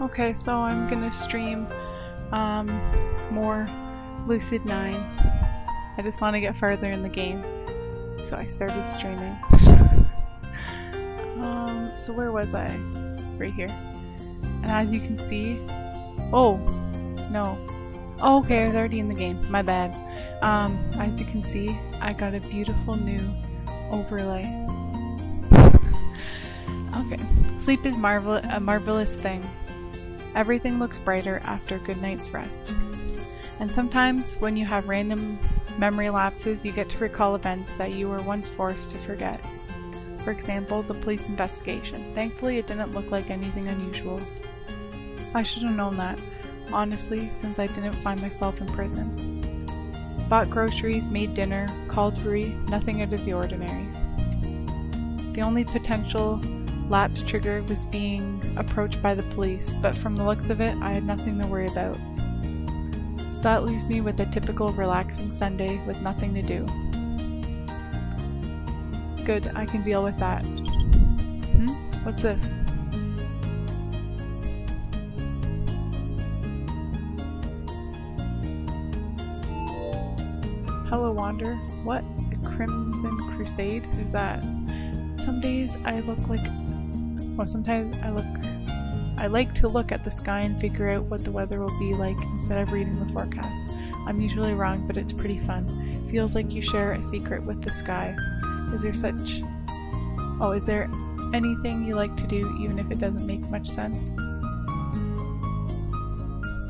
Okay, so I'm gonna stream more Lucid 9. I just want to get further in the game, so I started streaming. So where was I? Right here. And as you can see, oh no, oh, okay, I was already in the game. My bad. As you can see, I got a beautiful new overlay. Okay, sleep is a marvelous thing. Everything looks brighter after a good night's rest. And sometimes when you have random memory lapses, you get to recall events that you were once forced to forget. For example, the police investigation. Thankfully, it didn't look like anything unusual. I should have known that, honestly, since I didn't find myself in prison. Bought groceries, made dinner, called Rui, nothing out of the ordinary. The only potential lapse trigger was being approached by the police, but from the looks of it, I had nothing to worry about. So that leaves me with a typical relaxing Sunday with nothing to do. Good, I can deal with that. What's this? Hello Wander. What? The Crimson Crusade? Is that? Some days I look like... Well, sometimes I like to look at the sky and figure out what the weather will be like instead of reading the forecast. I'm usually wrong, but it's pretty fun. Feels like you share a secret with the sky. Is there anything you like to do even if it doesn't make much sense?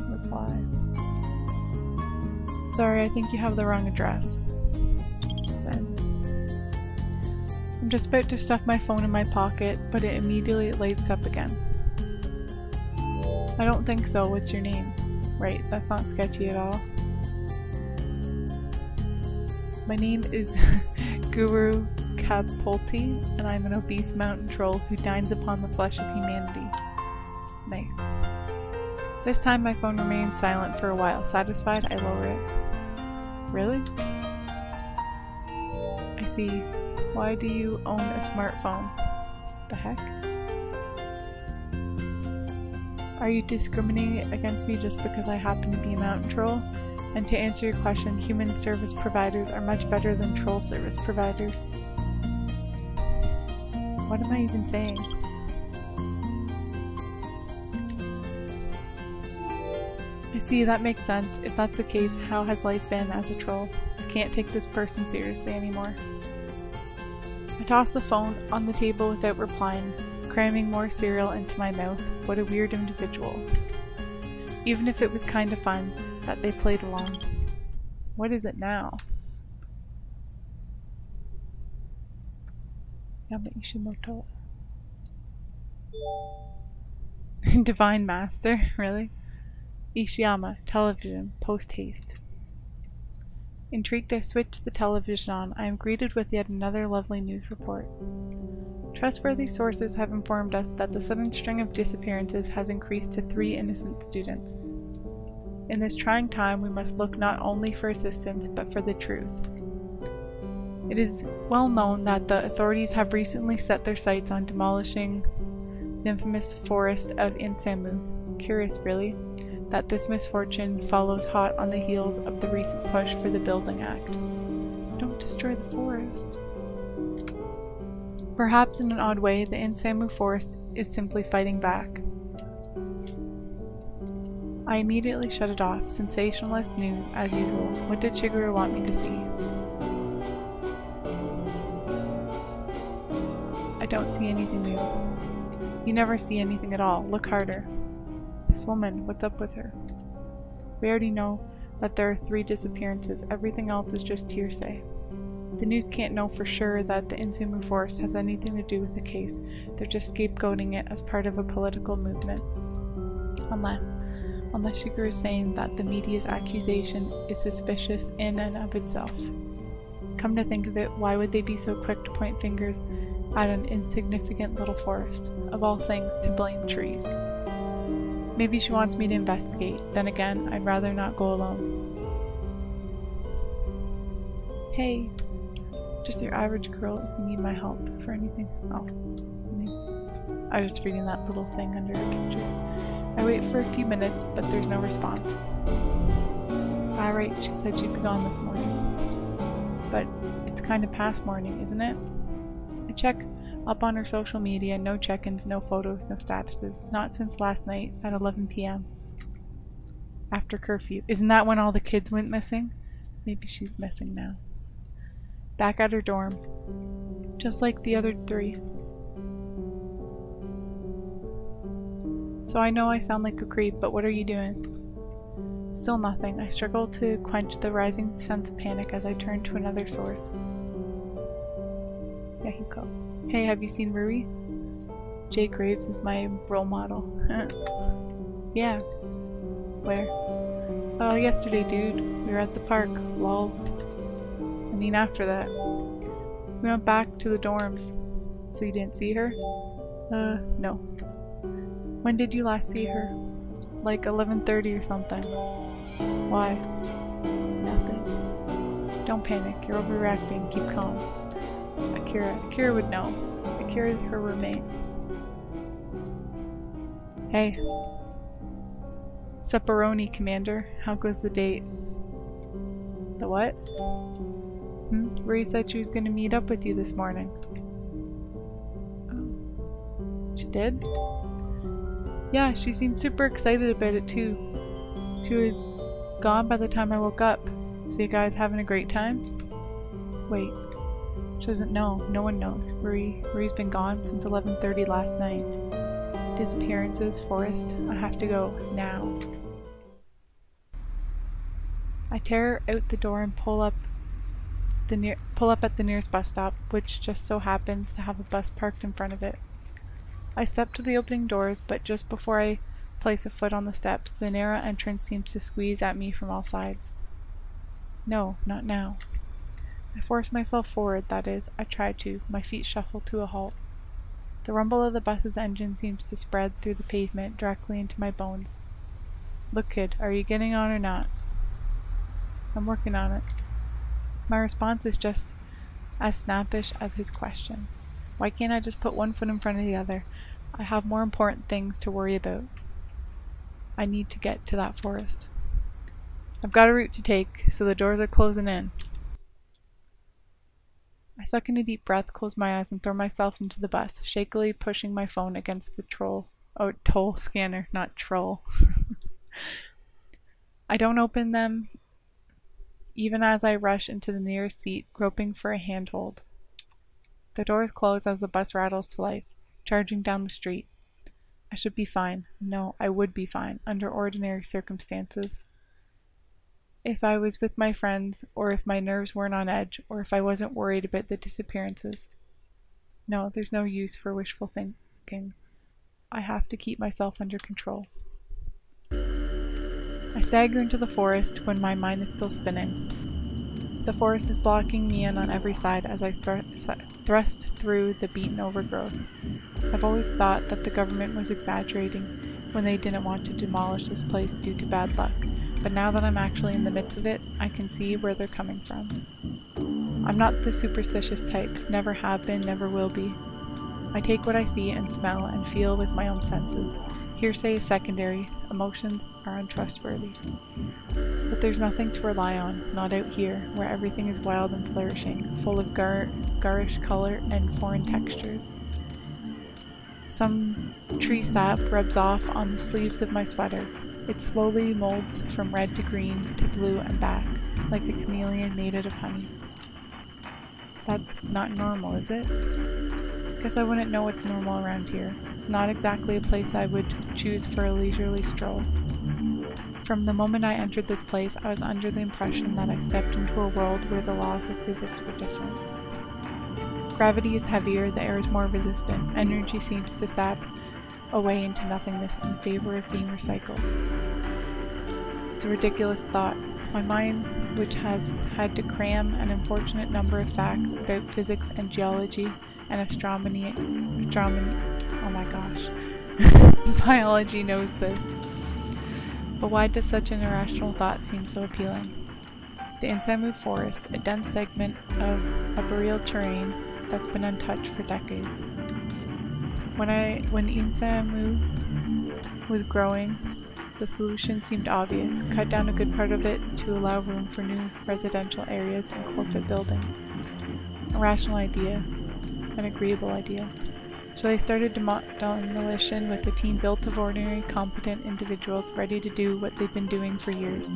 Reply. Sorry, I think you have the wrong address. Send. I'm just about to stuff my phone in my pocket, but it immediately lights up again. I don't think so. What's your name? Right, that's not sketchy at all. My name is Guru Kapolti, and I'm an obese mountain troll who dines upon the flesh of humanity. Nice. This time my phone remains silent for a while. Satisfied, I lower it. Really? I see. Why do you own a smartphone? The heck? Are you discriminating against me just because I happen to be a mountain troll? And to answer your question, human service providers are much better than troll service providers. What am I even saying? I see, that makes sense. If that's the case, how has life been as a troll? I can't take this person seriously anymore. I toss the phone on the table without replying, cramming more cereal into my mouth. What a weird individual. Even if it was kind of fun that they played along. What is it now? Yama-Ishimoto. Divine Master? Really? Ishiyama. Television. Post-haste. Intrigued, I switch the television on. I am greeted with yet another lovely news report. Trustworthy sources have informed us that the sudden string of disappearances has increased to 3 innocent students. In this trying time, we must look not only for assistance, but for the truth. It is well known that the authorities have recently set their sights on demolishing the infamous forest of Insamu. Curious, really, that this misfortune follows hot on the heels of the recent push for the Building Act. Don't destroy the forest. Perhaps in an odd way, the Insamu forest is simply fighting back. I immediately shut it off. Sensationalist news, as usual. What did Shigeru want me to see? I don't see anything new. You never see anything at all. Look harder. This woman, what's up with her? We already know that there are 3 disappearances. Everything else is just hearsay. The news can't know for sure that the Insamu forest has anything to do with the case. They're just scapegoating it as part of a political movement. Unless Shigeru is saying that the media's accusation is suspicious in and of itself. Come to think of it, why would they be so quick to point fingers at an insignificant little forest? Of all things, to blame trees. Maybe she wants me to investigate. Then again, I'd rather not go alone. Hey, just your average girl if you need my help for anything. Oh, nice. I was reading that little thing under her picture. I wait for a few minutes, but there's no response. Alright, she said she'd be gone this morning. But it's kind of past morning, isn't it? I check up on her social media, no check-ins, no photos, no statuses. Not since last night at 11 p.m. After curfew. Isn't that when all the kids went missing? Maybe she's missing now. Back at her dorm. Just like the other 3. So I know I sound like a creep, but what are you doing? Still nothing. I struggle to quench the rising sense of panic as I turn to another source. Yahiko. Hey, have you seen Rui? Jay Graves is my role model. Yeah. Where? Oh, yesterday, dude. We were at the park. Lol. I mean, after that. We went back to the dorms. So you didn't see her? No. When did you last see her? Like 11:30 or something. Why? Nothing. Don't panic. You're overreacting. Keep calm. Akira would know. Akira's her roommate. Hey. Sepperoni, Commander. How goes the date? The what? Rui said she was going to meet up with you this morning. She did? Yeah, she seemed super excited about it too. She was gone by the time I woke up. So you guys having a great time? Wait. She doesn't know. No one knows. Rui's been gone since 11:30 last night. Disappearances, Forest. I have to go now. I tear out the door and pull up at the nearest bus stop, which just so happens to have a bus parked in front of it. I step to the opening doors, but just before I place a foot on the steps, the narrow entrance seems to squeeze at me from all sides. No, not now. I force myself forward, that is. I try to. My feet shuffle to a halt. The rumble of the bus's engine seems to spread through the pavement directly into my bones. Look, kid, are you getting on or not? I'm working on it. My response is just as snappish as his question. Why can't I just put one foot in front of the other? I have more important things to worry about. I need to get to that forest. I've got a route to take, so the doors are closing in. I suck in a deep breath, close my eyes, and throw myself into the bus, shakily pushing my phone against the toll scanner, not troll. I don't open them, even as I rush into the nearest seat, groping for a handhold. The doors close as the bus rattles to life, charging down the street. I should be fine. No, I would be fine, under ordinary circumstances. If I was with my friends, or if my nerves weren't on edge, or if I wasn't worried about the disappearances. No, there's no use for wishful thinking. I have to keep myself under control. I stagger into the forest when my mind is still spinning. The forest is blocking me in on every side as I thrust through the beaten overgrowth. I've always thought that the government was exaggerating when they didn't want to demolish this place due to bad luck. But now that I'm actually in the midst of it, I can see where they're coming from. I'm not the superstitious type, never have been, never will be. I take what I see and smell and feel with my own senses. Hearsay is secondary, emotions are untrustworthy. But there's nothing to rely on, not out here, where everything is wild and flourishing, full of garish color and foreign textures. Some tree sap rubs off on the sleeves of my sweater. It slowly molds from red to green to blue and back, like a chameleon made out of honey. That's not normal, is it? Guess I wouldn't know what's normal around here. It's not exactly a place I would choose for a leisurely stroll. From the moment I entered this place, I was under the impression that I stepped into a world where the laws of physics were different. Gravity is heavier, the air is more resistant, energy seems to sap away into nothingness in favor of being recycled. It's a ridiculous thought. My mind, which has had to cram an unfortunate number of facts about physics and geology and astronomy, oh my gosh, biology knows this. But why does such an irrational thought seem so appealing? The Insamu Forest, a dense segment of arboreal terrain that's been untouched for decades. When Insamu was growing, the solution seemed obvious. Cut down a good part of it to allow room for new residential areas and corporate buildings. A rational idea. An agreeable idea. So they started demolition with a team built of ordinary, competent individuals ready to do what they've been doing for years.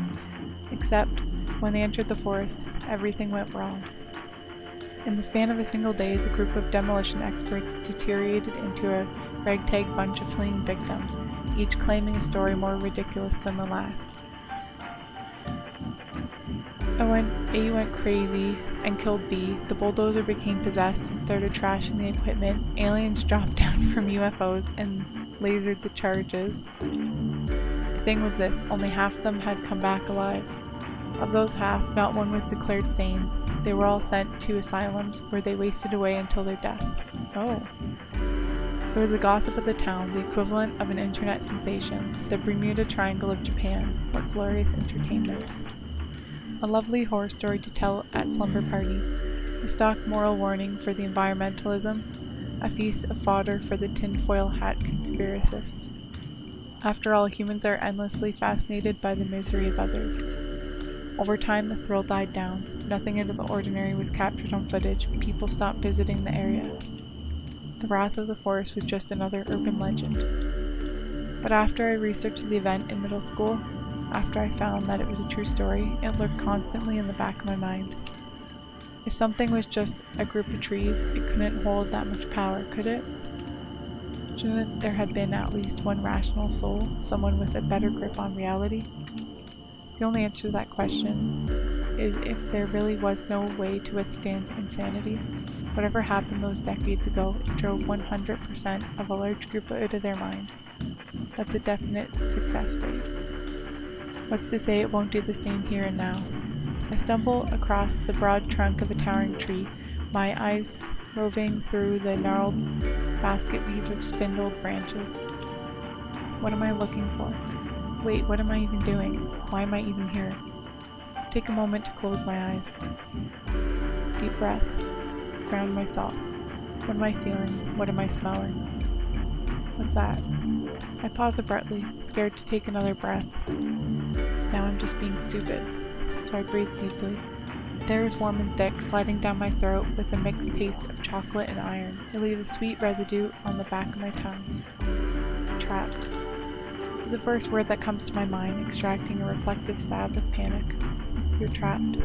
Except, when they entered the forest, everything went wrong. In the span of a single day, the group of demolition experts deteriorated into a ragtag bunch of fleeing victims, each claiming a story more ridiculous than the last. A went crazy and killed B. The bulldozer became possessed and started trashing the equipment. Aliens dropped down from UFOs and lasered the charges. The thing was this, only half of them had come back alive. Of those half, not one was declared sane. They were all sent to asylums where they wasted away until their death. Oh. There was a gossip of the town, the equivalent of an internet sensation. The Bermuda Triangle of Japan. What glorious entertainment. A lovely horror story to tell at slumber parties. A stock moral warning for the environmentalism. A feast of fodder for the tinfoil hat conspiracists. After all, humans are endlessly fascinated by the misery of others. Over time, the thrill died down. Nothing out of the ordinary was captured on footage. People stopped visiting the area. The Wrath of the Forest was just another urban legend. But after I researched the event in middle school, after I found that it was a true story, it lurked constantly in the back of my mind. If something was just a group of trees, it couldn't hold that much power, could it? Shouldn't there have been at least one rational soul, someone with a better grip on reality? The only answer to that question is if there really was no way to withstand insanity. Whatever happened those decades ago, it drove 100% of a large group out of their minds. That's a definite success rate. What's to say it won't do the same here and now? I stumble across the broad trunk of a towering tree, my eyes roving through the gnarled basket weave of spindled branches. What am I looking for? Wait, what am I even doing? Why am I even here? Take a moment to close my eyes. Deep breath. Ground myself. What am I feeling? What am I smelling? What's that? I pause abruptly, scared to take another breath. Now I'm just being stupid. So I breathe deeply. The air is warm and thick, sliding down my throat with a mixed taste of chocolate and iron. It leaves a sweet residue on the back of my tongue. Trapped is the first word that comes to my mind, extracting a reflective stab of panic. You're trapped.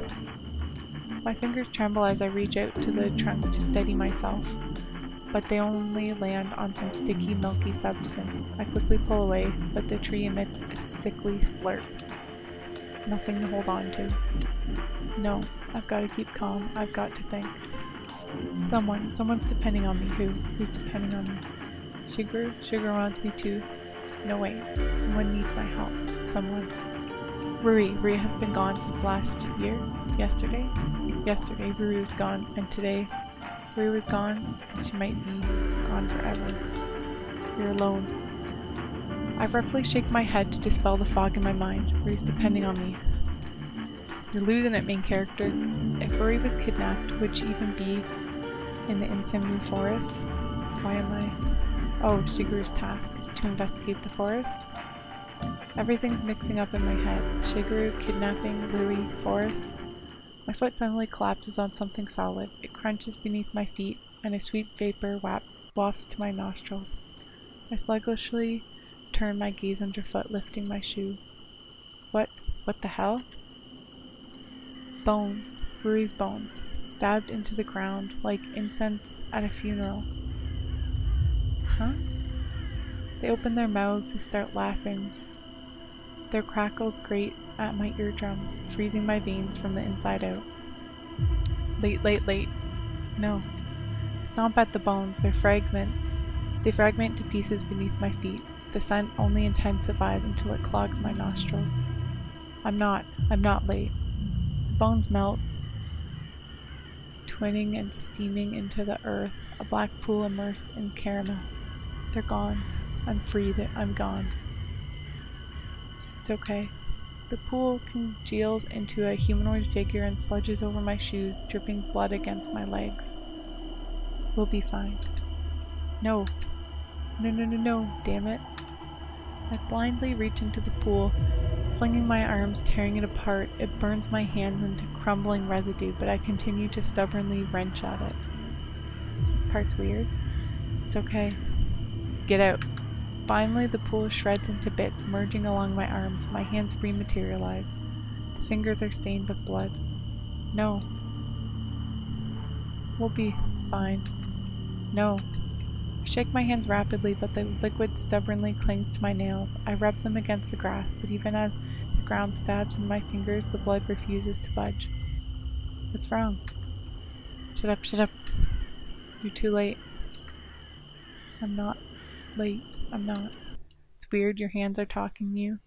My fingers tremble as I reach out to the trunk to steady myself, but they only land on some sticky, milky substance. I quickly pull away, but the tree emits a sickly slurp. Nothing to hold on to. No, I've got to keep calm. I've got to think. Someone's depending on me. Who's depending on me? Shigeru? Shigeru wants me too. No wait, someone needs my help. Someone. Rui has been gone since last year? Yesterday, Rui was gone, and today, Rui was gone, and she might be gone forever. You're alone. I roughly shake my head to dispel the fog in my mind. Rui's depending on me. You're losing it, main character. If Rui was kidnapped, would she even be in the Insamu forest? Why am I... Oh, Shigeru's task. To investigate the forest? Everything's mixing up in my head. Shigeru, kidnapping, Rui, forest. My foot suddenly collapses on something solid. It crunches beneath my feet, and a sweet vapor wafts to my nostrils. I sluggishly turn my gaze underfoot, lifting my shoe. What the hell? Bones. Rui's bones. Stabbed into the ground like incense at a funeral. Huh? They open their mouths and start laughing. Their crackles grate at my eardrums, freezing my veins from the inside out. Late. No. Stomp at the bones. They fragment to pieces beneath my feet. The scent only intensifies until it clogs my nostrils. I'm not late. The bones melt, twinning and steaming into the earth, a black pool immersed in caramel. They're gone. I'm free. I'm gone. It's okay. The pool congeals into a humanoid figure and sludges over my shoes, dripping blood against my legs. We'll be fine. No. No, no, no, no, damn it. I blindly reach into the pool, flinging my arms, tearing it apart. It burns my hands into crumbling residue, but I continue to stubbornly wrench at it. This part's weird. It's okay. Get out. Finally, the pool shreds into bits, merging along my arms. My hands rematerialize. The fingers are stained with blood. No. We'll be fine. No. I shake my hands rapidly, but the liquid stubbornly clings to my nails. I rub them against the grass, but even as the ground stabs in my fingers, the blood refuses to budge. What's wrong? Shut up, shut up. You're too late. I'm not late. I'm not. It's weird, your hands are talking to you.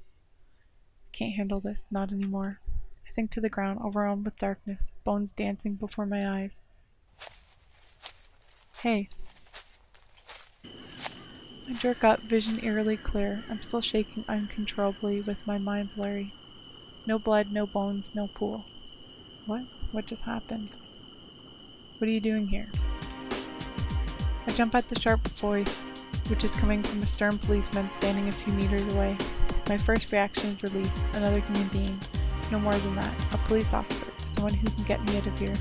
I can't handle this, not anymore. I sink to the ground, overwhelmed with darkness, bones dancing before my eyes. Hey. I jerk up, vision eerily clear. I'm still shaking uncontrollably with my mind blurry. No blood, no bones, no pool. What? What just happened? What are you doing here? I jump at the sharp voice, which is coming from a stern policeman standing a few meters away. My first reaction is relief. Another human being. No more than that. A police officer. Someone who can get me out of here.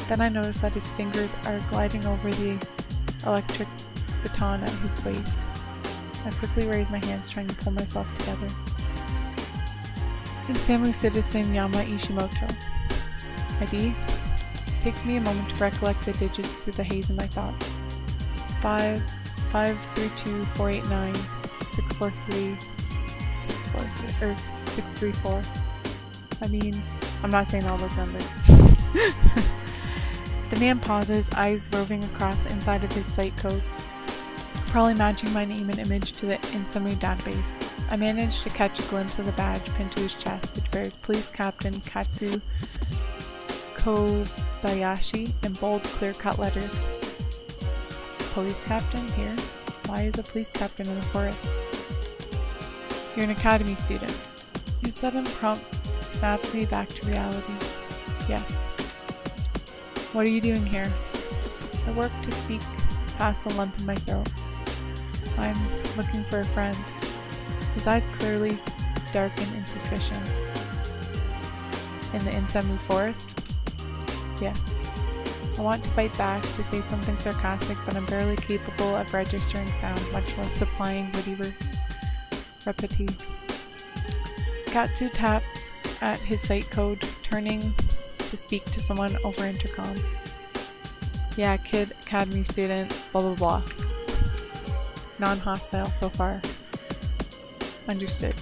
Then I notice that his fingers are gliding over the electric baton at his waist. I quickly raise my hands, trying to pull myself together. Insamu Citizen Yama Ishimoto. ID? It takes me a moment to recollect the digits through the haze in my thoughts. 532-489 643 643 or 634. I mean, I'm not saying all those numbers. The man pauses, eyes roving across the inside of his site code, probably matching my name and image to the Insamu database. I manage to catch a glimpse of the badge pinned to his chest, which bears Police Captain Katsu Kobayashi in bold, clear-cut letters. Police captain here? Why is a police captain in the forest? You're an academy student. His sudden prompt snaps me back to reality. Yes. What are you doing here? I work to speak past the lump in my throat. I'm looking for a friend. His eyes clearly darken in suspicion. In the Insamu forest? Yes. I want to bite back, to say something sarcastic, but I'm barely capable of registering sound, much less supplying witty repartee. Katsu taps at his site code, turning to speak to someone over intercom. Yeah, kid, academy student, blah blah blah. Non-hostile so far. Understood.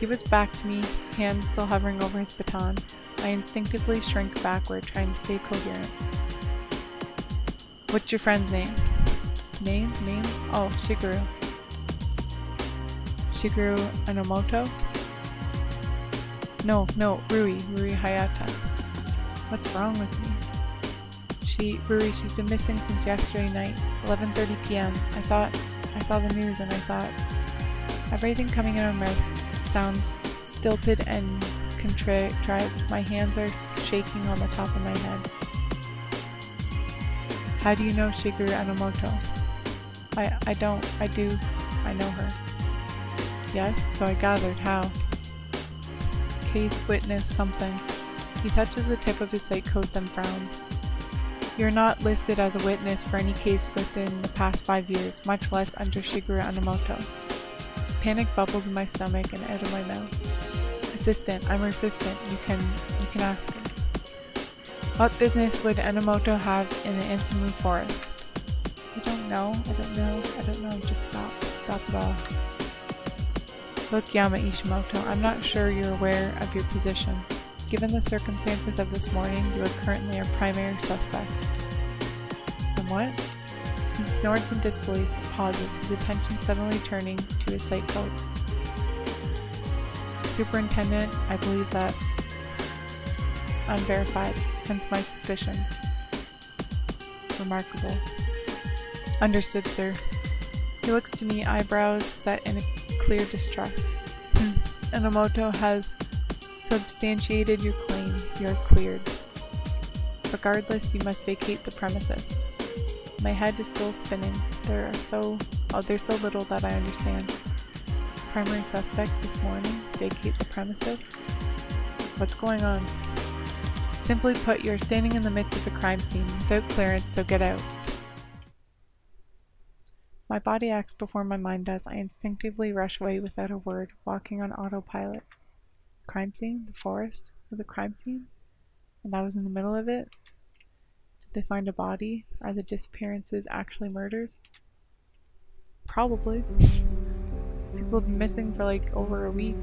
He was back to me, hands still hovering over his baton. I instinctively shrink backward, trying to stay coherent. What's your friend's name? Name? Oh, Shigeru. Shigeru Enomoto? No, Rui Hayata. What's wrong with me? She's been missing since yesterday night, 11:30 p.m. I saw the news and I thought, everything coming out of my mouth sounds stilted and contrived. My hands are shaking on the top of my head. How do you know Shigeru Enomoto? I don't. I do. I know her. Yes, so I gathered. How? Case witness something. He touches the tip of his site code, then frowns. You're not listed as a witness for any case within the past 5 years, much less under Shigeru Enomoto. Panic bubbles in my stomach and out of my mouth. Assistant, I'm her assistant. You can ask her. What business would Enomoto have in the Insamu forest? I don't know. Just stop it all. Look, Yama Ishimoto, I'm not sure you're aware of your position. Given the circumstances of this morning, you are currently our primary suspect. And what? He snorts in disbelief, pauses, his attention suddenly turning to his site code. Superintendent, I believe that. Unverified, hence my suspicions. Remarkable. Understood, sir. He looks to me, eyebrows set in a clear distrust. Enomoto has substantiated your claim. You're cleared. Regardless, you must vacate the premises. My head is still spinning. There are so Oh, there's so little that I understand. Primary suspect this morning. Vacate the premises. What's going on? Simply put, you're standing in the midst of a crime scene without clearance, so get out. My body acts before my mind does. I instinctively rush away without a word, walking on autopilot. Crime scene? The forest was a crime scene? And I was in the middle of it? Did they find a body? Are the disappearances actually murders? Probably. People have been missing for like over a week.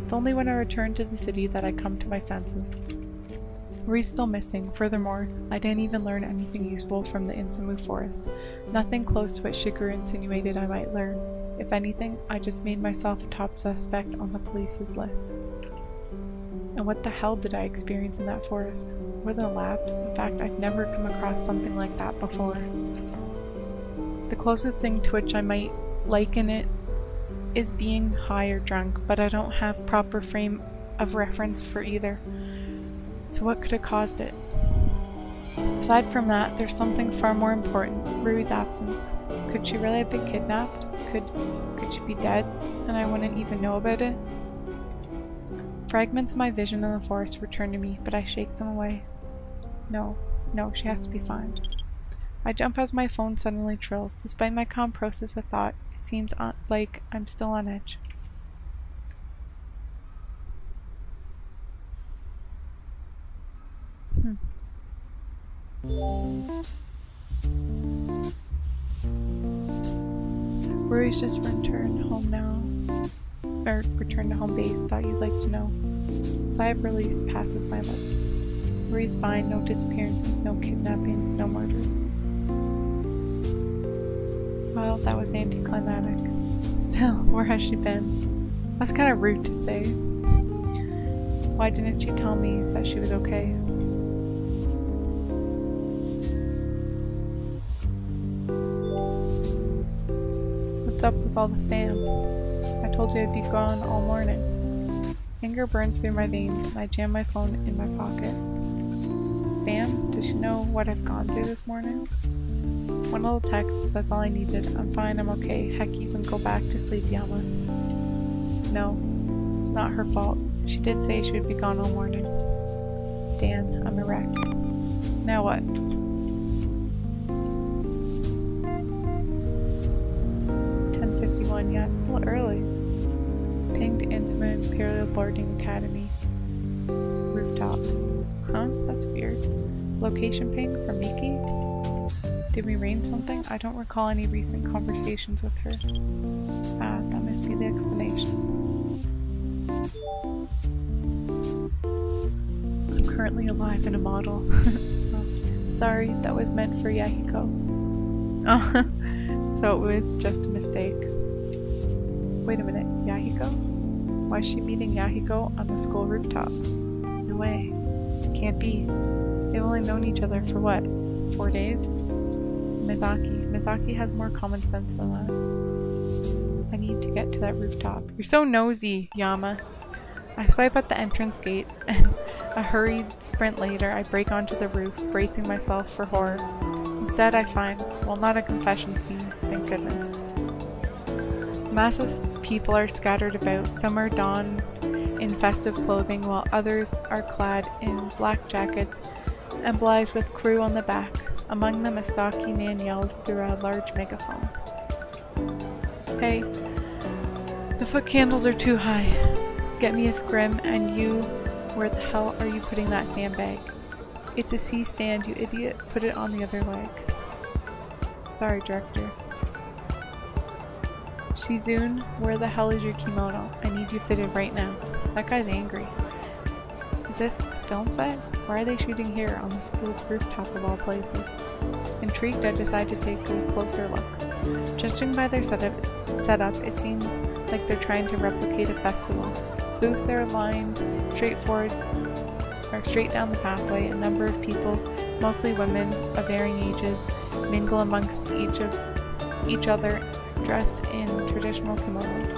It's only when I return to the city that I come to my senses. Ree's still missing. Furthermore, I didn't even learn anything useful from the Insamu forest. Nothing close to what Shigeru insinuated I might learn. If anything, I just made myself a top suspect on the police's list. And what the hell did I experience in that forest? It wasn't a lapse. In fact, I'd never come across something like that before. The closest thing to which I might liken it is being high or drunk, but I don't have proper frame of reference for either. So what could have caused it? Aside from that, there's something far more important, Rui's absence. Could she really have been kidnapped? Could she be dead, and I wouldn't even know about it? Fragments of my vision in the forest return to me, but I shake them away. No, she has to be fine. I jump as my phone suddenly trills. Despite my calm process of thought, it seems like I'm still on edge. Rui's just returned home now. Or returned to home base, thought you'd like to know. Sigh of relief passes my lips. Rui's fine, no disappearances, no kidnappings, no murders. Well, that was anticlimactic. Still, where has she been? That's kind of rude to say. Why didn't she tell me that she was okay? What's up with all the spam? I told you I'd be gone all morning. Anger burns through my veins, and I jam my phone in my pocket. Spam? Does she know what I've gone through this morning? One little text, that's all I needed. I'm fine, I'm okay. Heck, you can go back to sleep, Yama. No, it's not her fault. She did say she would be gone all morning. Dan, I'm a wreck. Now what? 10:51, yeah, it's still early. Pinged Instrument Imperial Boarding Academy. Rooftop. Huh? That's weird. Location ping from Miki? Did we arrange something? I don't recall any recent conversations with her. Ah, that must be the explanation. I'm currently alive and a model. Oh, sorry, that was meant for Yahiko. Oh, so it was just a mistake. Wait a minute, Yahiko? Why is she meeting Yahiko on the school rooftop? No way. Can't be. They've only known each other for what? 4 days? Mizaki has more common sense than that. I need to get to that rooftop. You're so nosy, Yama. I swipe at the entrance gate, and a hurried sprint later, I break onto the roof, bracing myself for horror. Instead, I find, well, not a confession scene, thank goodness. Masses of people are scattered about. Some are donned in festive clothing, while others are clad in black jackets, emblazoned with crew on the back. Among them, a stocky man yells through a large megaphone. Hey, the foot candles are too high. Get me a scrim, and you, where the hell are you putting that sandbag? It's a C-stand, you idiot. Put it on the other leg. Sorry, director. Shizune, where the hell is your kimono? I need you fitted right now. That guy's angry. Is this a film set? Why are they shooting here on the school's rooftop of all places? Intrigued, I decide to take a closer look. Judging by their setup, it seems like they're trying to replicate a festival. Booths are lined straight down the pathway. A number of people, mostly women of varying ages, mingle amongst each other, dressed in traditional kimonos.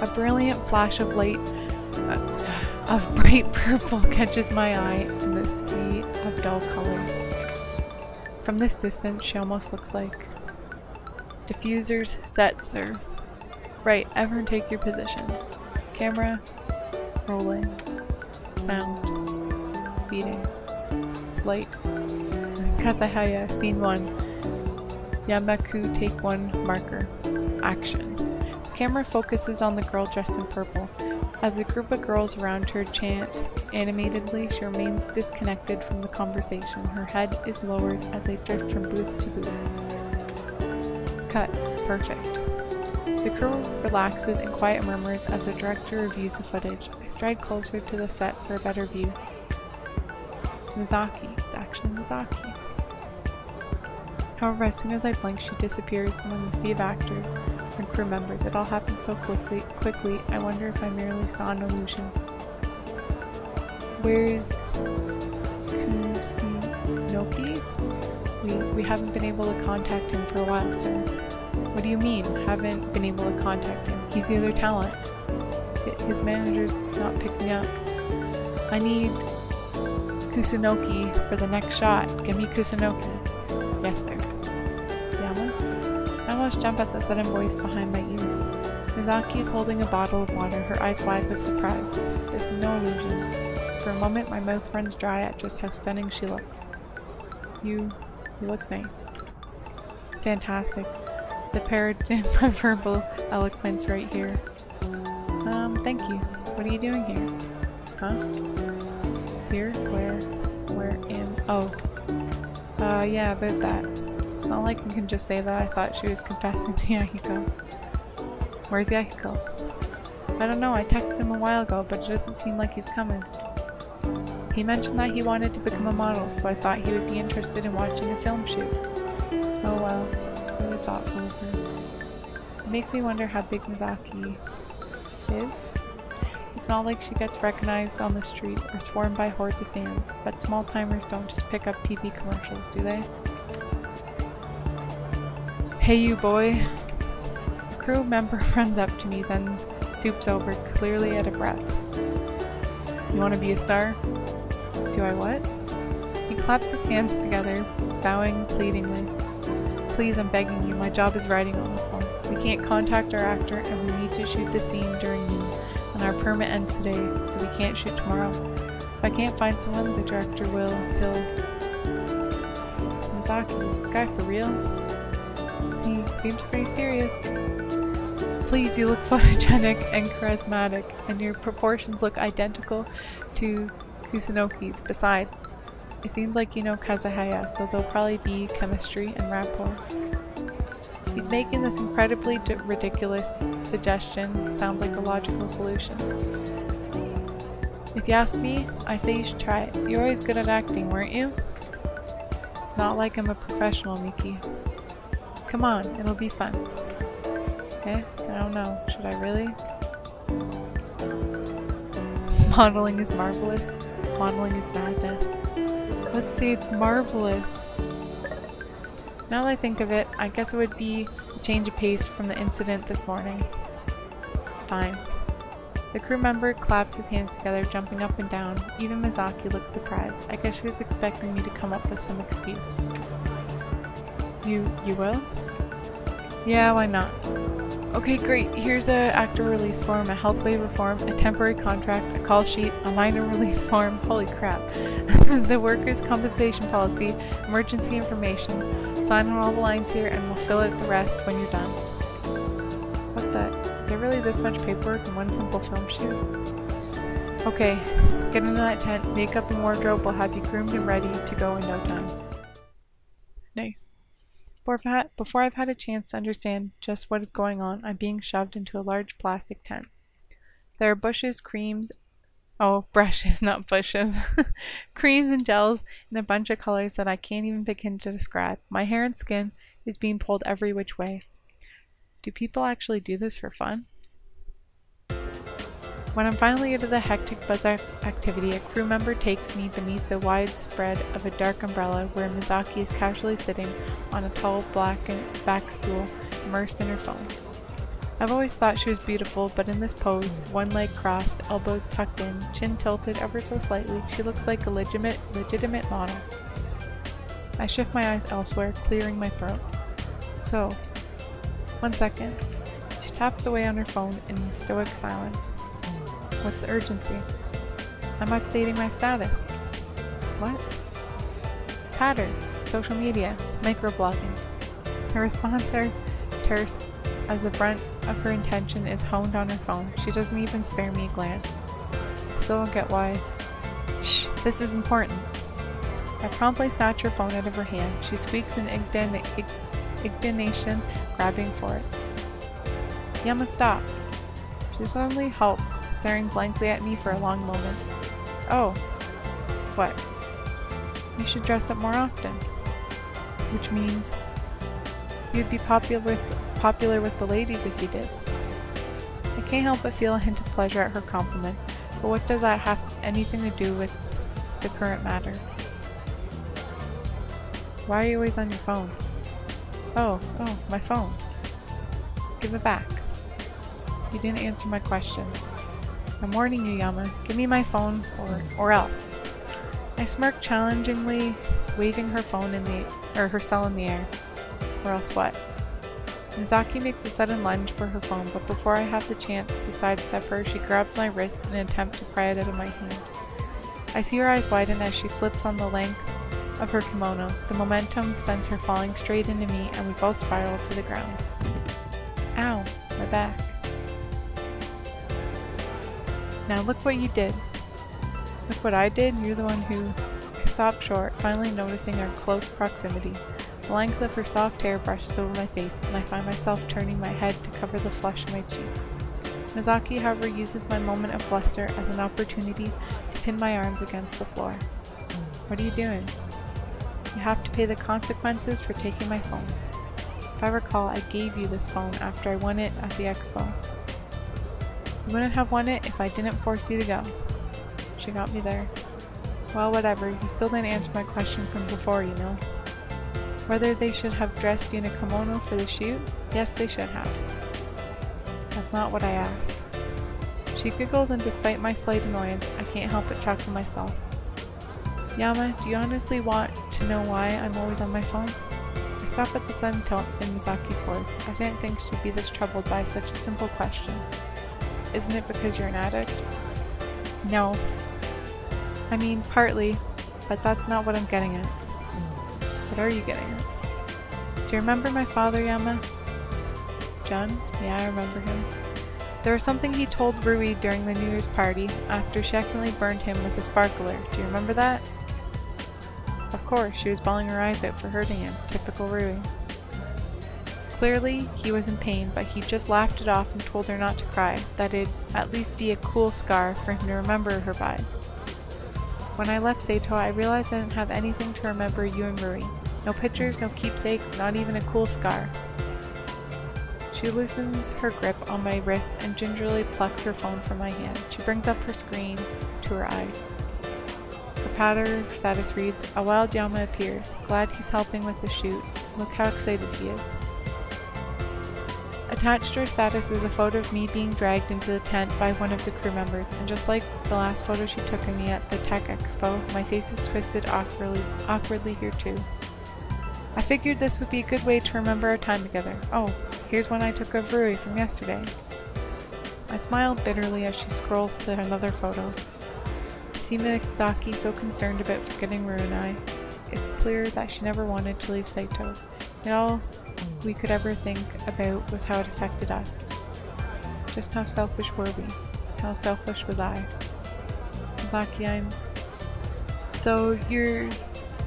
A brilliant flash of light of bright purple catches my eye in the sea of dull colors. From this distance, she almost looks like Diffusers set, sir. Right, everyone take your positions. Camera, rolling, sound, speeding, slate. Kazahaya, scene 1. Yamaku, take 1, marker. Action. The camera focuses on the girl dressed in purple. As a group of girls around her chant animatedly, she remains disconnected from the conversation. Her head is lowered as they drift from booth to booth. Cut. Perfect. The crew relaxes and quiet murmurs as the director reviews the footage. I stride closer to the set for a better view. It's Mizaki. It's actually Mizaki. However, as soon as I blink, she disappears among the sea of actors and crew members. It all happened so quickly, I wonder if I merely saw an illusion. Where's Kusunoki? We haven't been able to contact him for a while, sir. What do you mean, haven't been able to contact him? He's the other talent. His manager's not picking up. I need Kusunoki for the next shot. Give me Kusunoki. Yes, sir. Yama? I almost jump at the sudden voice behind my ear. Mizaki is holding a bottle of water, her eyes wide with surprise. This is no illusion. For a moment, my mouth runs dry at just how stunning she looks. You look nice. Fantastic. The paradigm of verbal eloquence right here. Thank you. What are you doing here? Huh? Here? Where am... Oh. Yeah, about that. It's not like I can just say that. I thought she was confessing to Yahiko. Where's Yahiko? I don't know, I texted him a while ago, but it doesn't seem like he's coming. He mentioned that he wanted to become a model, so I thought he would be interested in watching a film shoot. Oh well, that's really thoughtful of her. It makes me wonder how big Mizaki is. It's not like she gets recognized on the street or swarmed by hordes of fans, but small-timers don't just pick up TV commercials, do they? Hey you boy! A crew member runs up to me, then stoops over, clearly out of breath. You want to be a star? Do I what? He claps his hands together, bowing pleadingly. Please, I'm begging you, my job is writing on this one. We can't contact our actor and we need to shoot the scene during noon, and our permit ends today, so we can't shoot tomorrow. If I can't find someone, the director will. Mizaki, is this guy for real? He seems pretty serious. Please, you look photogenic and charismatic, and your proportions look identical to Kusunoki's. Besides, it seems like you know Kazahaya, so there'll probably be chemistry and rapport. He's making this incredibly ridiculous suggestion. Sounds like a logical solution. If you ask me, I say you should try it. You're always good at acting, weren't you? It's not like I'm a professional, Miki. Come on, it'll be fun. Okay? I don't know. Should I really? Modeling is marvelous. Modeling is madness. Let's see, it's marvelous. Now that I think of it, I guess it would be a change of pace from the incident this morning. Fine. The crew member claps his hands together, jumping up and down. Even Mizaki looks surprised. I guess she was expecting me to come up with some excuse. You will? Yeah, why not? Okay, great. Here's a actor release form, a health waiver form, a temporary contract, a call sheet, a minor release form. Holy crap. The workers' compensation policy, emergency information. Sign on all the lines here and we'll fill out the rest when you're done. What the? Is there really this much paperwork in one simple film shoot? Okay, get into that tent. Makeup and wardrobe will have you groomed and ready to go in no time. Nice. Before I've had a chance to understand just what is going on, I'm being shoved into a large plastic tent. There are bushes, creams, brushes, not bushes, creams and gels in a bunch of colors that I can't even begin to describe. My hair and skin is being pulled every which way. Do people actually do this for fun? When I'm finally out of the hectic buzz activity, a crew member takes me beneath the wide spread of a dark umbrella where Mizaki is casually sitting on a tall black back stool, immersed in her phone. I've always thought she was beautiful, but in this pose, one leg crossed, elbows tucked in, chin tilted ever so slightly, she looks like a legitimate model. I shift my eyes elsewhere, clearing my throat. So, 1 second. She taps away on her phone in stoic silence. What's the urgency? I'm updating my status. What? Pattern, social media, microblogging. Her response are terse as the brunt of her intention is honed on her phone. She doesn't even spare me a glance. Still don't get why. Shh, this is important. I promptly snatch her phone out of her hand. She squeaks in indignation, grabbing for it. Yama, stop. She suddenly halts, staring blankly at me for a long moment. Oh. What? You should dress up more often. Which means you'd be popular with the ladies if you did. I can't help but feel a hint of pleasure at her compliment, but what does that have anything to do with the current matter? Why are you always on your phone? Oh, my phone. Give it back. You didn't answer my question. I'm warning you, Yama. Give me my phone or else. I smirk challengingly, waving her phone her cell in the air. Or else what? Mizaki makes a sudden lunge for her phone, but before I have the chance to sidestep her, she grabs my wrist in an attempt to pry it out of my hand. I see her eyes widen as she slips on the length of her kimono. The momentum sends her falling straight into me, and we both spiral to the ground. Ow, my back. Now look what you did. Look what I did? You're the one who... I stop short, finally noticing our close proximity. The length of her soft hair brushes over my face, and I find myself turning my head to cover the flush of my cheeks. Mizaki, however, uses my moment of fluster as an opportunity to pin my arms against the floor. What are you doing? You have to pay the consequences for taking my phone. If I recall, I gave you this phone after I won it at the expo. You wouldn't have won it if I didn't force you to go. She got me there. Well, whatever, you still didn't answer my question from before, you know. Whether they should have dressed you in a kimono for the shoot? Yes, they should have. That's not what I asked. She giggles, and despite my slight annoyance, I can't help but chuckle myself. Yama, do you honestly want to know why I'm always on my phone? I stop at the sudden tone in Mizaki's voice. I didn't think she'd be this troubled by such a simple question. Isn't it because you're an addict? No. I mean, partly, but that's not what I'm getting at. What are you getting at? Do you remember my father, Yama? Jun? Yeah, I remember him. There was something he told Rui during the New Year's party after she accidentally burned him with a sparkler. Do you remember that? Of course, she was bawling her eyes out for hurting him. Typical Rui. Clearly, he was in pain, but he just laughed it off and told her not to cry, that it'd at least be a cool scar for him to remember her by. When I left Sato, I realized I didn't have anything to remember you and Rui. No pictures, no keepsakes, not even a cool scar. She loosens her grip on my wrist and gingerly plucks her phone from my hand. She brings up her screen to her eyes. Her patter status reads, "A wild Yama appears. Glad he's helping with the shoot. Look how excited he is." Attached to her status is a photo of me being dragged into the tent by one of the crew members, and just like the last photo she took of me at the Tech Expo, my face is twisted awkwardly here too. I figured this would be a good way to remember our time together. Oh, here's one I took of Rui from yesterday. I smile bitterly as she scrolls to another photo. To see Mizaki so concerned about forgetting Rui and I, it's clear that she never wanted to leave Saito. And all we could ever think about was how it affected us. Just how selfish were we? How selfish was I? Mizaki, So you're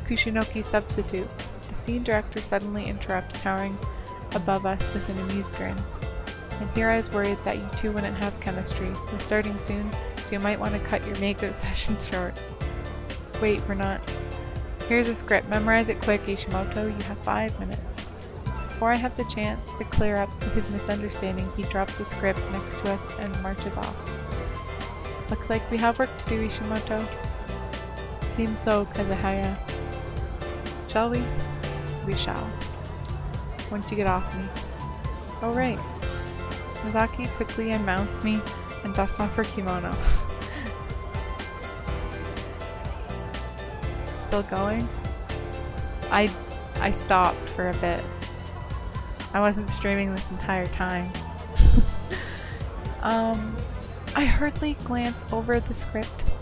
Kushinoki's substitute. The scene director suddenly interrupts, towering above us with an amused grin. And here I was worried that you two wouldn't have chemistry. We're starting soon, so you might want to cut your makeout sessions short. Wait, we're not. Here's a script. Memorize it quick, Ishimoto. You have 5 minutes. Before I have the chance to clear up his misunderstanding, he drops the script next to us and marches off. Looks like we have work to do, Ishimoto. Seems so, Kazahaya. Shall we? We shall. Once you get off me. Oh right. Mizaki quickly unmounts me and dusts off her kimono. Still going? I stopped for a bit. I wasn't streaming this entire time. I hurriedly glance over the script.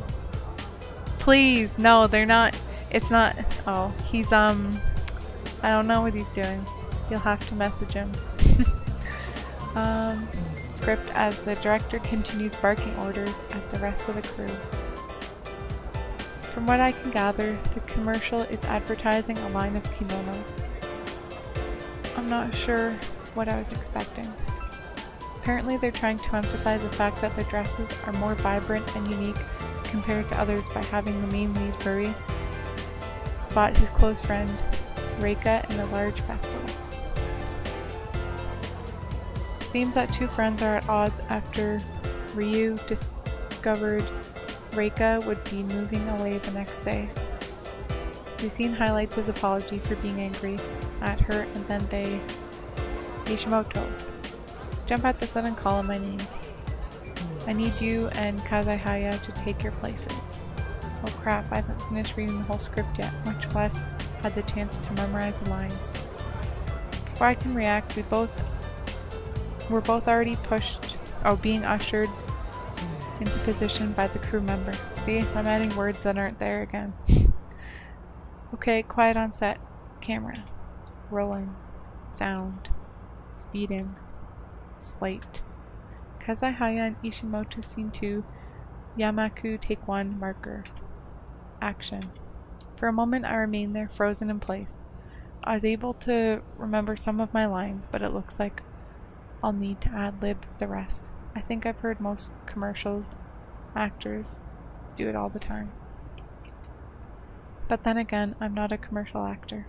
Please, no, they're not. It's not. Oh, he's, I don't know what he's doing. You'll have to message him. Script as the director continues barking orders at the rest of the crew. From what I can gather, the commercial is advertising a line of kimonos. I'm not sure what I was expecting. Apparently they're trying to emphasize the fact that the dresses are more vibrant and unique compared to others by having the main lead furry spot his close friend Reika in a large vessel. Seems that two friends are at odds after Ryu discovered Reika would be moving away the next day. The scene highlights his apology for being angry at her, and then they Ishimoto jump at the sudden call of my name. I need you and Kazahaya to take your places. Oh crap, I haven't finished reading the whole script yet, much less had the chance to memorize the lines. Before I can react, we're both already being ushered into position by the crew member. See, I'm adding words that aren't there again. Okay, quiet on set. Camera. Rolling. Sound. Speeding. Slate. Kazahaya and Ishimoto scene 2. Yamaku take 1 marker. Action. For a moment I remained there, frozen in place. I was able to remember some of my lines, but it looks like I'll need to ad-lib the rest. I think I've heard most commercials actors do it all the time. But then again, I'm not a commercial actor.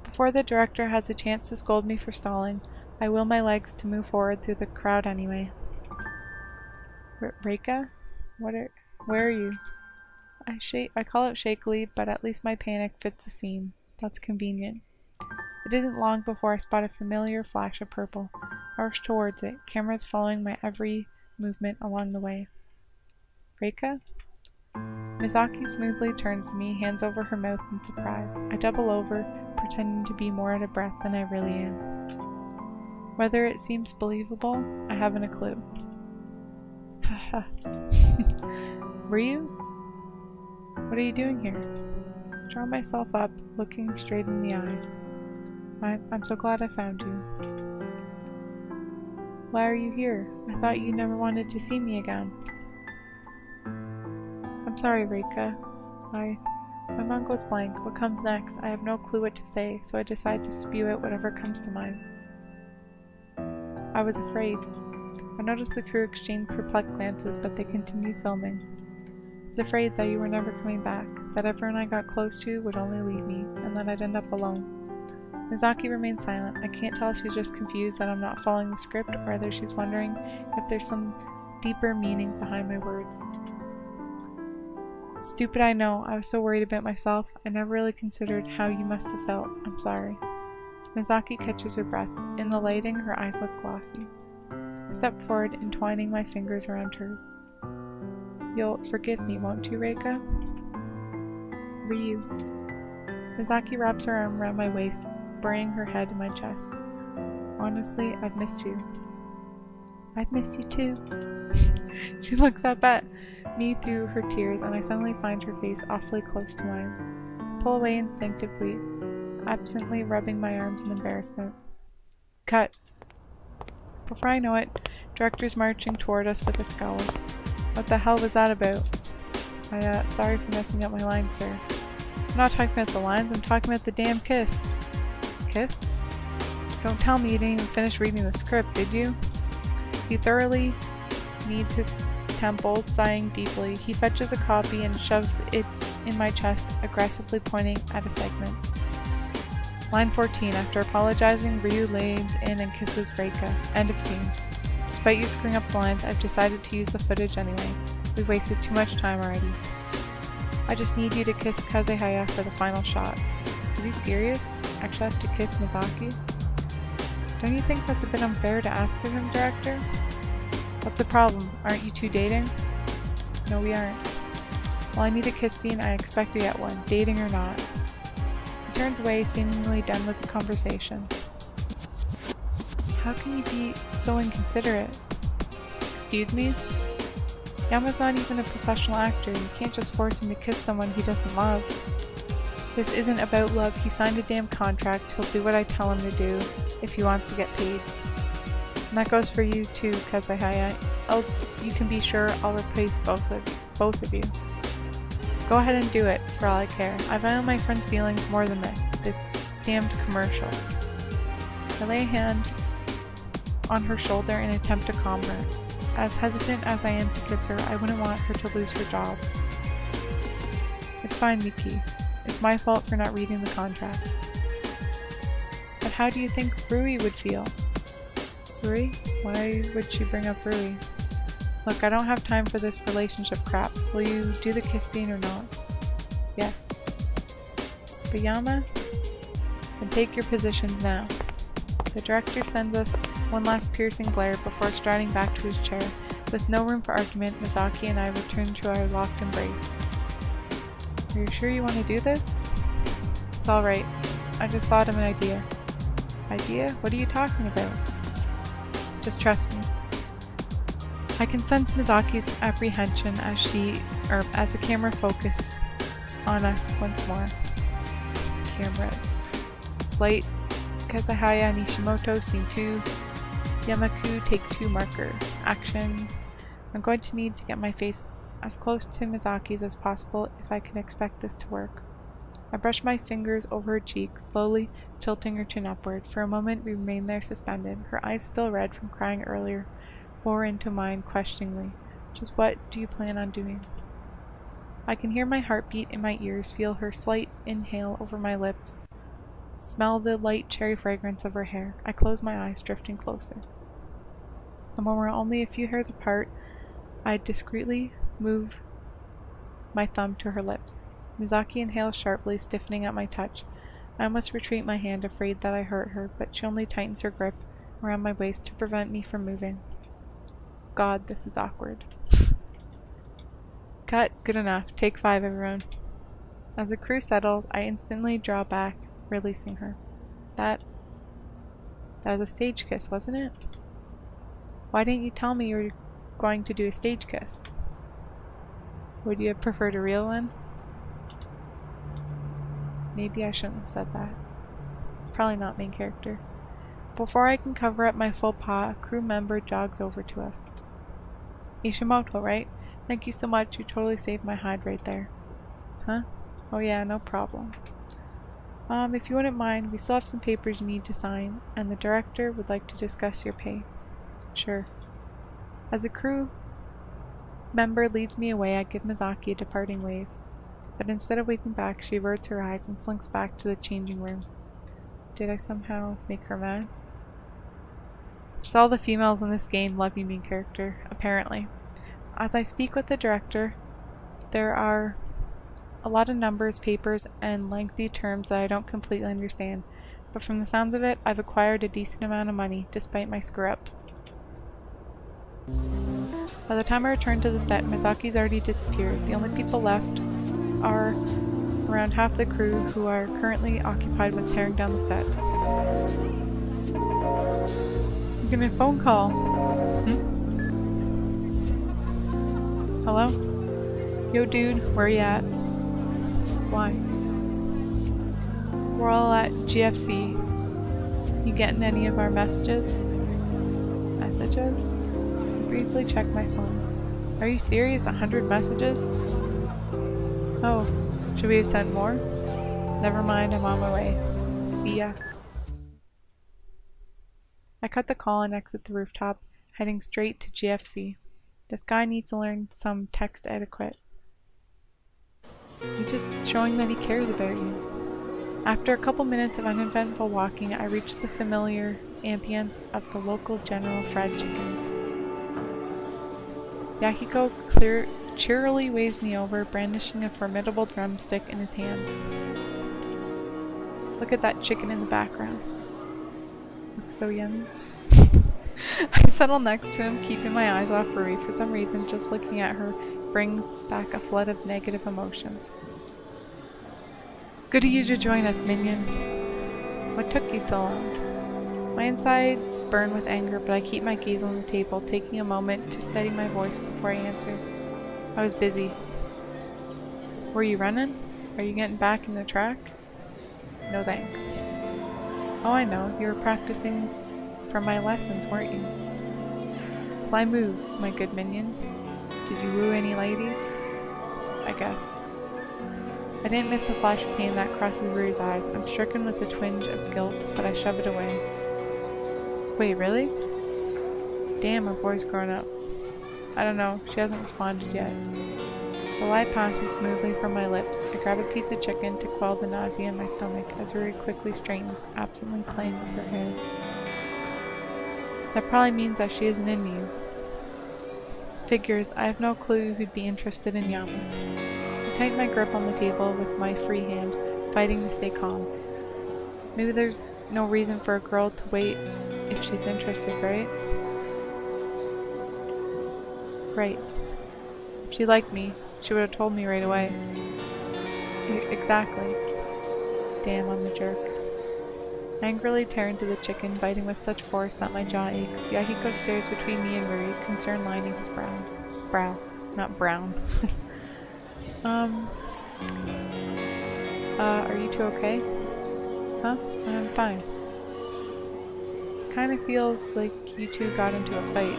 Before the director has a chance to scold me for stalling, I will my legs to move forward through the crowd anyway. Reika? Where are you? I call out shakily, but at least my panic fits the scene. That's convenient. It isn't long before I spot a familiar flash of purple. I rush towards it, cameras following my every movement along the way. Reika? Mizaki smoothly turns to me, hands over her mouth in surprise. I double over, pretending to be more out of breath than I really am. Whether it seems believable, I haven't a clue. Haha. Ryu? What are you doing here? I draw myself up, looking straight in the eye. I'm so glad I found you. Why are you here? I thought you never wanted to see me again. I'm sorry, Reika. My mind goes blank. What comes next? I have no clue what to say, so I decide to spew out whatever comes to mind. I was afraid. I noticed the crew exchange perplexed glances, but they continued filming. I was afraid that you were never coming back, that everyone I got close to would only leave me, and that I'd end up alone. Mizaki remains silent. I can't tell if she's just confused that I'm not following the script, or whether she's wondering if there's some deeper meaning behind my words. Stupid, I know. I was so worried about myself. I never really considered how you must have felt. I'm sorry. Mizaki catches her breath. In the lighting, her eyes look glossy. I step forward, entwining my fingers around hers. You'll forgive me, won't you, Reika? Ryu. Mizaki wraps her arm around my waist, burying her head in my chest. Honestly, I've missed you. I've missed you too. She looks up at me through her tears, and I suddenly find her face awfully close to mine. Pull away instinctively, absently rubbing my arms in embarrassment. Cut. Before I know it, director's marching toward us with a scowl. What the hell was that about? Sorry for messing up my lines, sir. I'm not talking about the lines, I'm talking about the damn kiss. Kiss? Don't tell me you didn't even finish reading the script, did you? He thoroughly kneads his temples, sighing deeply. He fetches a copy and shoves it in my chest, aggressively pointing at a segment. Line 14. After apologizing, Ryu leans in and kisses Reika. End of scene. Despite you screwing up the lines, I've decided to use the footage anyway. We've wasted too much time already. I just need you to kiss Kazehaya for the final shot. Is he serious? Actually have to kiss Mizaki? Don't you think that's a bit unfair to ask of him, director? What's the problem? Aren't you two dating? No, we aren't. Well, I need a kiss scene, I expect to get one, dating or not. He turns away, seemingly done with the conversation. How can you be so inconsiderate? Excuse me? Yama's not even a professional actor. You can't just force him to kiss someone he doesn't love. This isn't about love. He signed a damn contract. He'll do what I tell him to do if he wants to get paid. And that goes for you too, Kazahaya. Else you can be sure I'll replace both of you. Go ahead and do it, for all I care. I value my friend's feelings more than this damned commercial. I lay a hand on her shoulder in an attempt to calm her. As hesitant as I am to kiss her, I wouldn't want her to lose her job. It's fine, Miki. It's my fault for not reading the contract. But how do you think Rui would feel? Rui? Why would she bring up Rui? Look, I don't have time for this relationship crap. Will you do the kiss scene or not? Yes. But Yama? Then take your positions now. The director sends us one last piercing glare before striding back to his chair. With no room for argument, Misaki and I return to our locked embrace. Are you sure you want to do this? It's alright. I just thought of an idea. Idea? What are you talking about? Just trust me. I can sense Misaki's apprehension as the camera focuses on us once more. Cameras. Slate, Kazahaya Nishimoto, Scene 2, Yamaku, Take 2 marker. Action. I'm going to need to get my face as close to Misaki's as possible if I can expect this to work. I brush my fingers over her cheek, slowly tilting her chin upward. For a moment we remain there suspended. Her eyes still red from crying earlier bore into mine questioningly. Just what do you plan on doing? I can hear my heartbeat in my ears, feel her slight inhale over my lips, smell the light cherry fragrance of her hair. I close my eyes, drifting closer. And when we're only a few hairs apart, I discreetly move my thumb to her lips. Misaki inhales sharply, stiffening at my touch. I almost retreat my hand, afraid that I hurt her, but she only tightens her grip around my waist to prevent me from moving. God, this is awkward. Cut. Good enough. Take 5, everyone. As the crew settles, I instantly draw back, releasing her. That was a stage kiss, wasn't it? Why didn't you tell me you were going to do a stage kiss? Would you have preferred a real one? Maybe I shouldn't have said that. Probably not main character. Before I can cover up my faux pas, a crew member jogs over to us. Ishimoto, right? Thank you so much, you totally saved my hide right there. Huh? Oh yeah, no problem. If you wouldn't mind, we still have some papers you need to sign, and the director would like to discuss your pay. Sure. As a crew member leads me away, I give Misaki a departing wave. But instead of waving back, she averts her eyes and slinks back to the changing room. Did I somehow make her mad? Just all the females in this game love you, main character, apparently. As I speak with the director, there are a lot of numbers, papers, and lengthy terms that I don't completely understand, but from the sounds of it, I've acquired a decent amount of money, despite my screw-ups. By the time I return to the set, Misaki's already disappeared. The only people left are around half the crew who are currently occupied with tearing down the set. I'm getting a phone call. Hello? Yo dude, where you at? Why? We're all at GFC. You getting any of our messages? Messages? I briefly check my phone. Are you serious? 100 messages? Oh, should we have sent more? Never mind, I'm on my way. See ya. I cut the call and exit the rooftop, heading straight to GFC. This guy needs to learn some text etiquette. He's just showing that he cares about you. After a couple minutes of uneventful walking, I reach the familiar ambience of the local General Fried Chicken. Yahiko cheerily waves me over, brandishing a formidable drumstick in his hand. Look at that chicken in the background. Looks so yummy. I settle next to him, keeping my eyes off Rui. For some reason, just looking at her brings back a flood of negative emotions. Good of you to join us, minion. What took you so long? My insides burn with anger, but I keep my gaze on the table, taking a moment to steady my voice before I answer. I was busy. Were you running? Are you getting back in the track? No thanks. Oh, I know. You were practicing for my lessons, weren't you? Sly move, my good minion. Did you woo any ladies? I guess. I didn't miss the flash of pain that crosses Rue's eyes. I'm stricken with a twinge of guilt, but I shove it away. Wait, really? Damn, her boy's grown up. I don't know, she hasn't responded yet. The lie passes smoothly from my lips. I grab a piece of chicken to quell the nausea in my stomach as Rui quickly straightens, absently playing with her hair. That probably means that she isn't into you. Figures, I have no clue who'd be interested in Yama. I tighten my grip on the table with my free hand, fighting to stay calm. Maybe there's no reason for a girl to wait if she's interested, right? Right. If she liked me, she would have told me right away. Exactly. Damn, I'm a jerk. I angrily tear into the chicken, biting with such force that my jaw aches. Yahiko stares between me and Ruri, concern lining his brow. Not brown. Are you two okay? Huh? I'm fine. Kinda feels like you two got into a fight.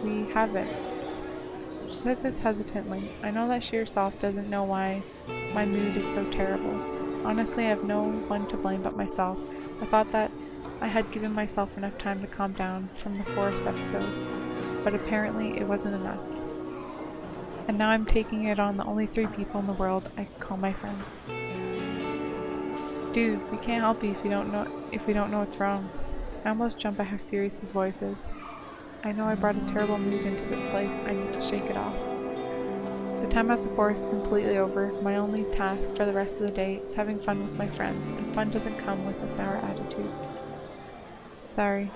We haven't. She says this hesitantly. I know that she herself doesn't know why my mood is so terrible. Honestly, I have no one to blame but myself. I thought that I had given myself enough time to calm down from the forest episode, but apparently it wasn't enough. And now I'm taking it on the only 3 people in the world I call my friends. Dude, we can't help you if we don't know what's wrong. I almost jump at how serious his voice is. I know I brought a terrible mood into this place. I need to shake it off. The time at the forest is completely over. My only task for the rest of the day is having fun with my friends, and fun doesn't come with a sour attitude. Sorry.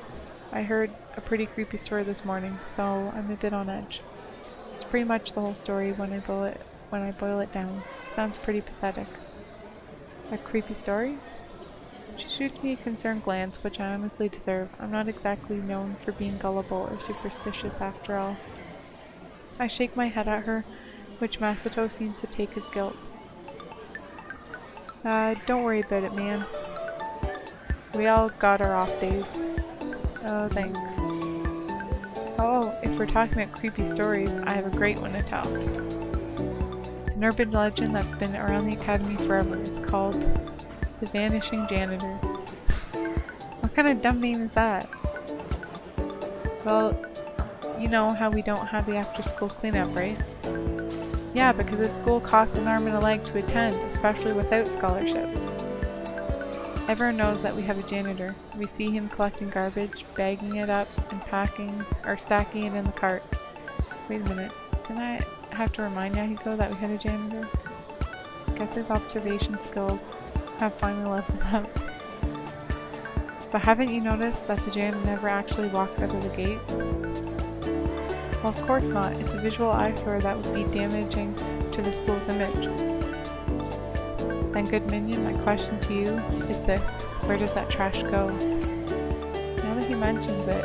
I heard a pretty creepy story this morning, so I'm a bit on edge. It's pretty much the whole story when I boil it down. Sounds pretty pathetic. A creepy story? She shoots me a concerned glance, which I honestly deserve. I'm not exactly known for being gullible or superstitious after all. I shake my head at her, which Masato seems to take as guilt. Don't worry about it, man. We all got our off days. Oh, thanks. Oh, if we're talking about creepy stories, I have a great one to tell. It's an urban legend that's been around the academy forever. It's called the Vanishing Janitor. What kind of dumb name is that? Well, you know how we don't have the after-school cleanup, right? Yeah, because the school costs an arm and a leg to attend, especially without scholarships. Everyone knows that we have a janitor. We see him collecting garbage, bagging it up, and packing or stacking it in the cart. Wait a minute, didn't I have to remind Yahiko that we had a janitor? Guess his observation skills have finally leveled up. But haven't you noticed that the janitor never actually walks out of the gate? Well, of course not. It's a visual eyesore that would be damaging to the school's image. Then, good minion, my question to you is this: where does that trash go? Now that he mentions it,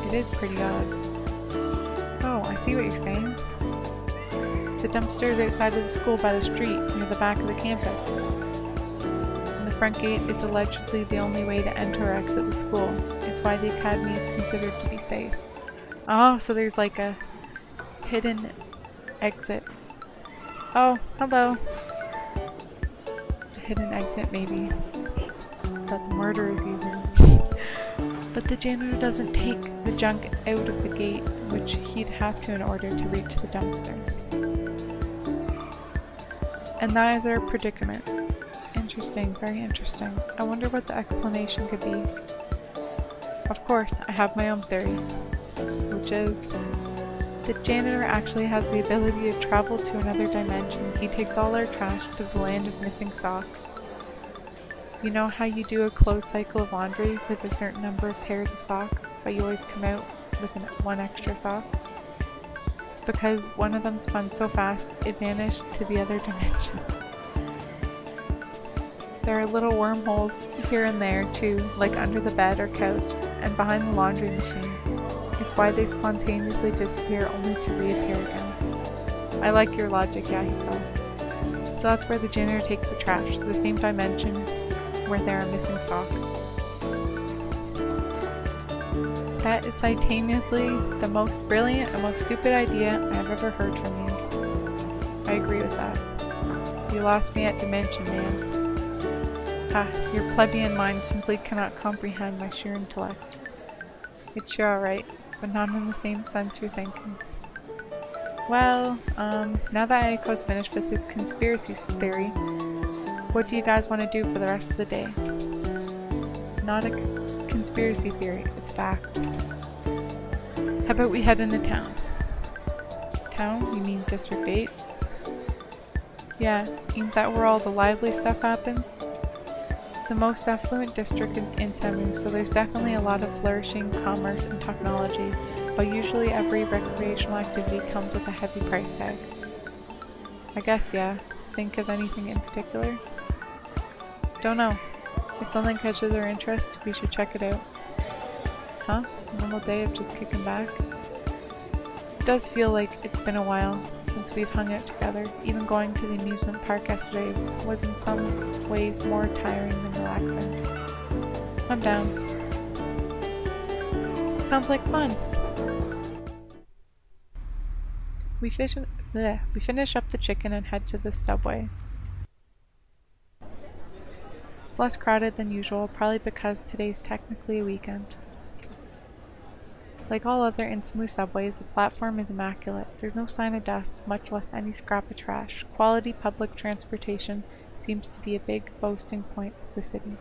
it is pretty odd. Oh, I see what you're saying. The dumpster is outside of the school by the street, near the back of the campus. And the front gate is allegedly the only way to enter or exit the school. It's why the academy is considered to be safe. Oh, so there's like a hidden exit. Oh, hello. A hidden exit, maybe, that the murderer is using. But the janitor doesn't take the junk out of the gate, which he'd have to in order to reach the dumpster. And that is our predicament. Interesting, very interesting. I wonder what the explanation could be. Of course, I have my own theory, which is the janitor actually has the ability to travel to another dimension. He takes all our trash to the land of missing socks. You know how you do a closed cycle of laundry with a certain number of pairs of socks, but you always come out with one extra sock? It's because one of them spun so fast it vanished to the other dimension. There are little wormholes here and there too, like under the bed or couch, and behind the laundry machine. It's why they spontaneously disappear only to reappear again. I like your logic, Yahiko. So that's where the janitor takes the trash, the same dimension where there are missing socks. That is simultaneously the most brilliant and most stupid idea I've ever heard from you. I agree with that. You lost me at dimension, man. Ah, your plebeian mind simply cannot comprehend my sheer intellect. It's sure alright, but not in the same sense you're thinking. Well, now that Aiko's finished with his conspiracy theory, what do you guys want to do for the rest of the day? It's not a conspiracy theory, it's fact. How about we head into town? Town? You mean District 8? Yeah, ain't that where all the lively stuff happens? It's the most affluent district in Semu, so there's definitely a lot of flourishing commerce and technology, but usually every recreational activity comes with a heavy price tag. I guess, yeah. Think of anything in particular? Don't know. If something catches our interest, we should check it out. Huh? A normal day of just kicking back? It does feel like it's been a while since we've hung out together. Even going to the amusement park yesterday was in some ways more tiring than relaxing. I'm down. Sounds like fun. We finish up the chicken and head to the subway. It's less crowded than usual, probably because today's technically a weekend. Like all other Innsmouth subways, the platform is immaculate. There's no sign of dust, much less any scrap of trash. Quality public transportation seems to be a big boasting point of the city.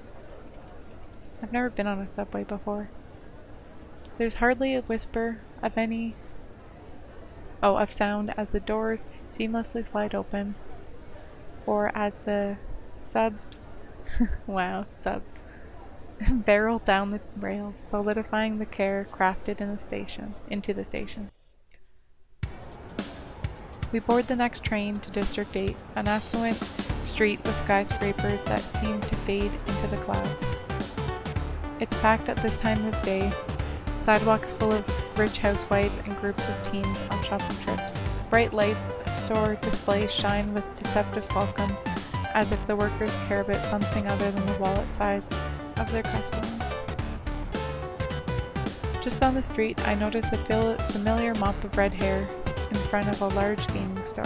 I've never been on a subway before. There's hardly a whisper of of sound as the doors seamlessly slide open, or as the subs barrel down the rails, solidifying the care crafted into the station. We board the next train to District 8, an affluent street with skyscrapers that seem to fade into the clouds. It's packed at this time of day, sidewalks full of rich housewives and groups of teens on shopping trips. Bright lights of store displays shine with deceptive welcome, as if the workers care about something other than the wallet size of their customers. Just on the street, I notice a familiar mop of red hair in front of a large gaming store.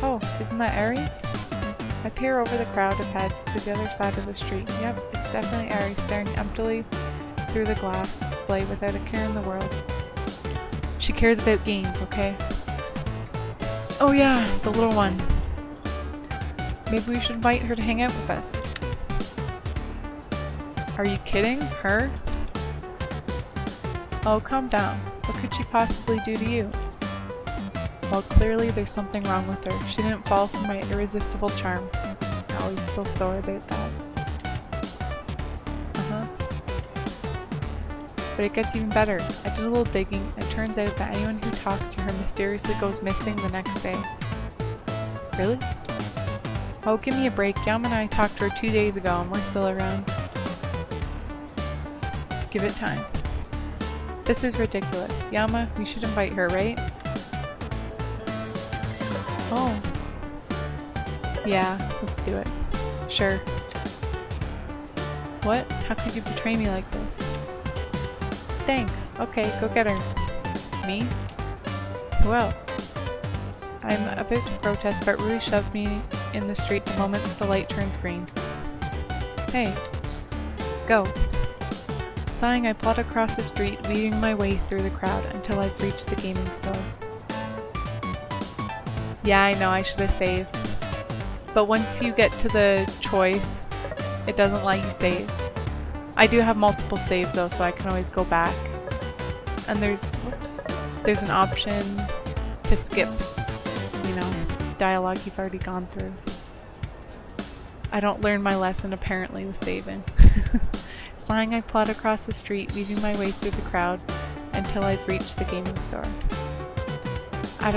Oh, isn't that Ari? I peer over the crowd of heads to the other side of the street. Yep, it's definitely Ari, staring emptily through the glass display without a care in the world. She cares about games, okay? Oh yeah, the little one. Maybe we should invite her to hang out with us. Are you kidding? Her? Oh, calm down. What could she possibly do to you? Well, clearly there's something wrong with her. She didn't fall for my irresistible charm. Oh, he's still sore about that. But it gets even better. I did a little digging, and it turns out that anyone who talks to her mysteriously goes missing the next day. Really? Oh, give me a break. Yama and I talked to her 2 days ago, and we're still around. Give it time. This is ridiculous. Yama, we should invite her, right? Oh. Yeah, let's do it. Sure. What? How could you betray me like this? Thanks. Okay, go get her. Me? Who else? I'm about to protest, but Rui shoved me in the street the moment the light turns green. Hey. Go. Sighing, I plod across the street, weaving my way through the crowd until I've reached the gaming store. Yeah, I know, I should have saved. But once you get to the choice, it doesn't let you save. I do have multiple saves though, so I can always go back. And there's an option to skip, dialogue you've already gone through. I don't learn my lesson apparently with saving. Sighing, I plod across the street, weaving my way through the crowd until I've reached the gaming store. At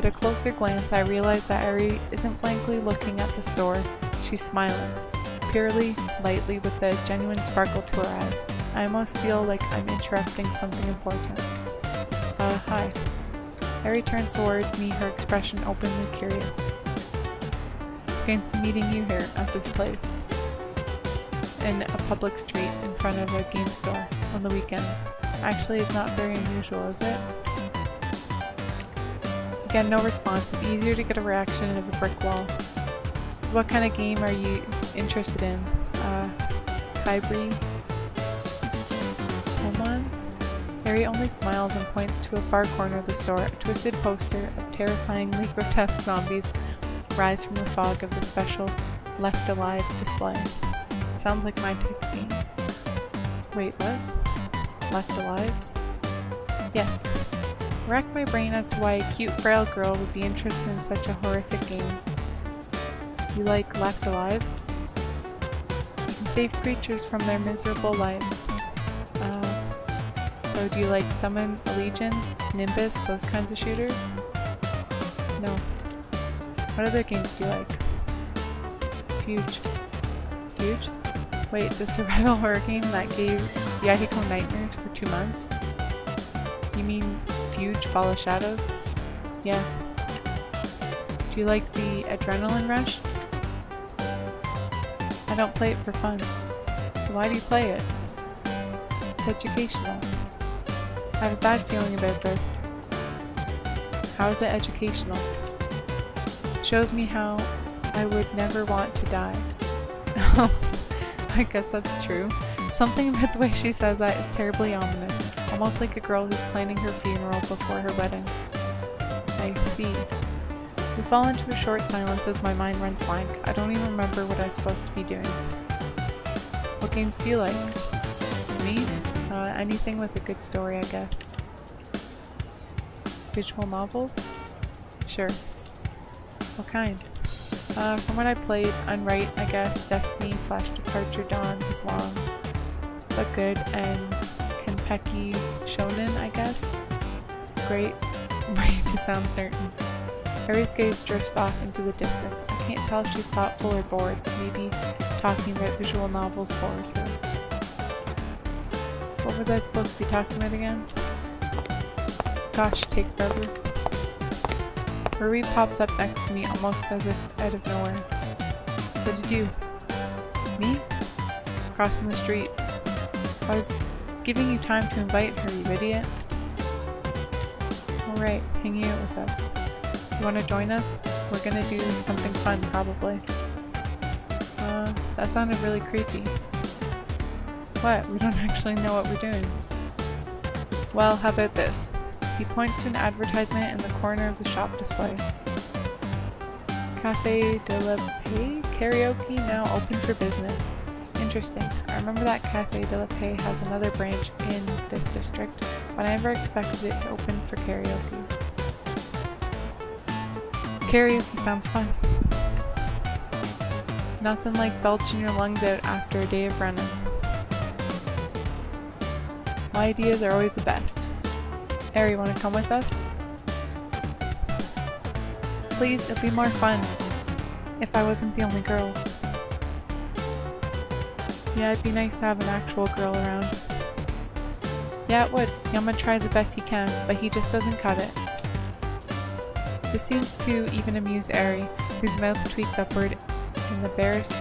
a closer glance, I realize that Ari isn't blankly looking at the store. She's smiling, purely, lightly, with a genuine sparkle to her eyes. I almost feel like I'm interrupting something important. Hi. Harry turns towards me, her expression openly curious. Fancy meeting you here at this place. In a public street in front of a game store on the weekend. Actually, it's not very unusual, is it? Again, no response. It's easier to get a reaction out of a brick wall. So what kind of game are you interested in? Kybri? Pokemon? Harry only smiles and points to a far corner of the store. A twisted poster of terrifyingly grotesque zombies rise from the fog of the special Left Alive display. Sounds like my type of game. Wait, what? Left Alive? Yes. Rack my brain as to why a cute, frail girl would be interested in such a horrific game. You like Left Alive? You can save creatures from their miserable lives. So do you like Summon, Legion, Nimbus, those kinds of shooters? No. What other games do you like? Fuge. Fuge? Wait, the survival horror game that gave Yahiko nightmares for 2 months? You mean Fuge Fall of Shadows? Yeah. Do you like the adrenaline rush? I don't play it for fun. So why do you play it? It's educational. I have a bad feeling about this. How is it educational? Shows me how I would never want to die. I guess that's true. Something about the way she says that is terribly ominous, almost like a girl who's planning her funeral before her wedding. I see. We fall into a short silence as my mind runs blank. I don't even remember what I'm supposed to be doing. What games do you like? Me? Anything with a good story, I guess. Visual novels? Sure. What kind? From what I played, Unright, I guess, Destiny / Departure Dawn is long, but good, and Kenpeki Shonen, I guess. Great. Ready to sound certain. Harry's gaze drifts off into the distance. I can't tell if she's thoughtful or bored. Maybe talking about visual novels bores her. What was I supposed to be talking about again? Gosh, take forever. Ruri pops up next to me almost as if out of nowhere. So did you? Me? Crossing the street. I was giving you time to invite her, you idiot. Alright, hanging out with us. You want to join us? We're gonna do something fun, probably. That sounded really creepy. What? We don't actually know what we're doing. Well, how about this? He points to an advertisement in the corner of the shop display. Café de la Paix karaoke now open for business. Interesting. I remember that Café de la Paix has another branch in this district, but I never expected it to open for karaoke. Karaoke sounds fun. Nothing like belching your lungs out after a day of running. My ideas are always the best. Harry, wanna come with us? Please, it'd be more fun if I wasn't the only girl. Yeah, it'd be nice to have an actual girl around. Yeah, it would. Yama tries the best he can, but he just doesn't cut it. This seems to even amuse Ari, whose mouth tweaks upward in the barest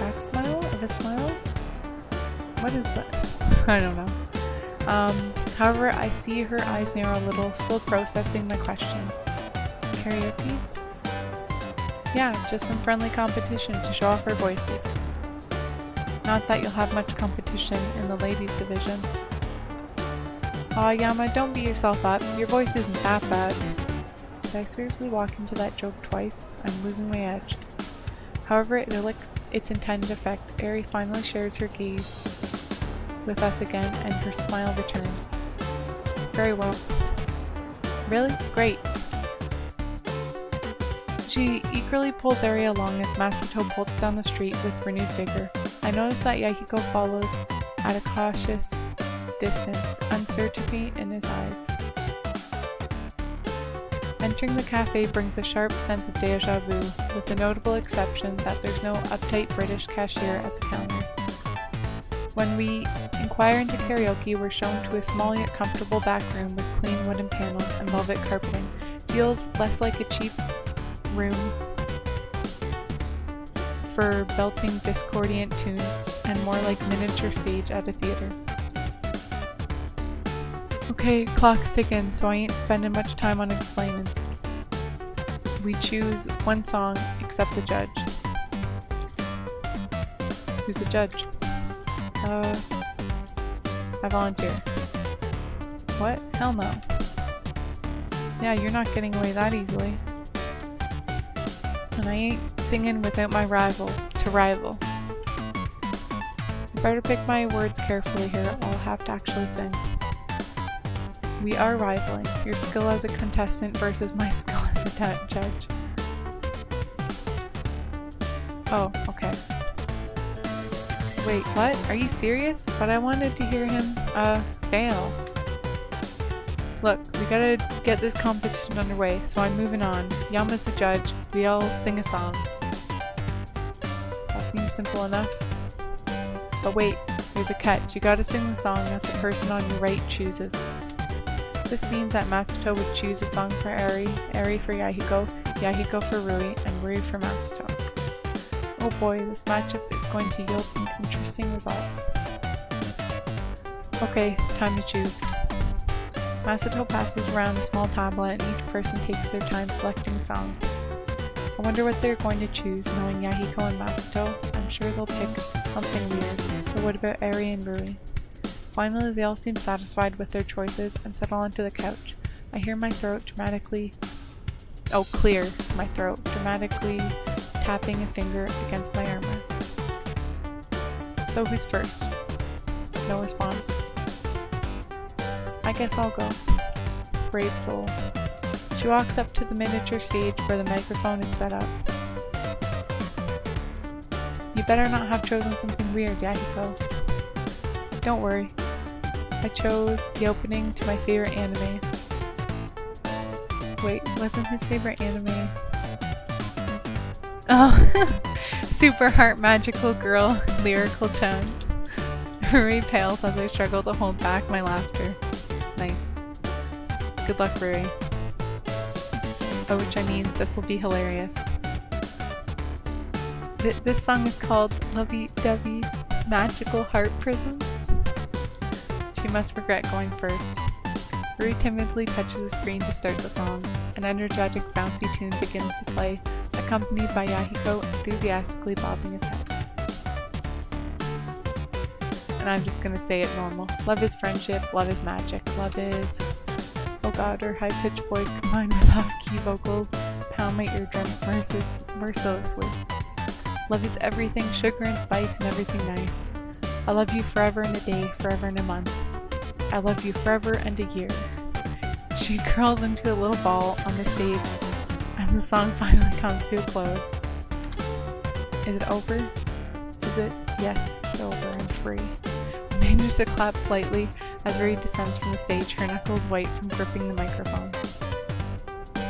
back smile of a smile? What is that? I don't know. However, I see her eyes narrow a little, still processing the question. Karaoke? Yeah, just some friendly competition to show off our voices. Not that you'll have much competition in the ladies division. Aw, Yama, don't beat yourself up. Your voice isn't that bad. Did I seriously walk into that joke twice? I'm losing my edge. However, it elicits its intended effect. Ari finally shares her gaze with us again, and her smile returns. Very well. Really? Great. She eagerly pulls Ari along as Masato bolts down the street with renewed vigor. I notice that Yahiko follows at a cautious distance, uncertainty in his eyes. Entering the cafe brings a sharp sense of deja vu, with the notable exception that there's no uptight British cashier at the counter. When we inquire into karaoke, we're shown to a small yet comfortable back room with clean wooden panels and velvet carpeting. Feels less like a cheap room for belting discordant tunes and more like miniature stage at a theater. Okay, clock's ticking, so I ain't spending much time on explaining. We choose one song except the judge. Who's the judge? I volunteer. What? Hell no. Yeah, you're not getting away that easily. And I ain't singing without my rival to rival. I better pick my words carefully here, or I'll have to actually sing. We are rivaling. Your skill as a contestant versus my skill as a judge. Oh, okay. Wait, what? Are you serious? But I wanted to hear him, fail. Look, we gotta get this competition underway, so I'm moving on. Yama's the judge. We all sing a song. That seems simple enough. But wait, there's a catch. You gotta sing the song that the person on your right chooses. This means that Masato would choose a song for Eri, Eri for Yahiko, Yahiko for Rui, and Rui for Masato. Oh boy, this matchup is going to yield some interesting results. Okay, time to choose. Masato passes around a small tablet and each person takes their time selecting a song. I wonder what they're going to choose, knowing Yahiko and Masato. I'm sure they'll pick something weird, but what about Eri and Rui? Finally, they all seem satisfied with their choices and settle onto the couch. I hear my throat dramatically... Oh, clear my throat, dramatically tapping a finger against my armrest. So who's first? No response. I guess I'll go. Brave soul. She walks up to the miniature stage where the microphone is set up. You better not have chosen something weird, Yahiko. Don't worry. I chose the opening to my favorite anime. Wait, wasn't his favorite anime? Oh, Super Heart Magical Girl lyrical chant. Rui pales as I struggle to hold back my laughter. Nice. Good luck, Rui. By which I mean, this will be hilarious. This song is called Lovey Dovey Magical Heart Prism. She must regret going first. Rui timidly touches the screen to start the song. An energetic, bouncy tune begins to play, accompanied by Yahiko enthusiastically bobbing his head. And I'm just gonna say it normal. Love is friendship, love is magic, love is... Oh god, her high-pitched voice combined with off-key vocals pound my eardrums mercilessly. Love is everything, sugar and spice and everything nice. I love you forever and a day, forever and a month. I love you forever and a year. She curls into a little ball on the stage, and the song finally comes to a close. Is it over? Is it? Yes, it's over. I'm free. I manage to clap lightly as Rui descends from the stage, her knuckles white from gripping the microphone.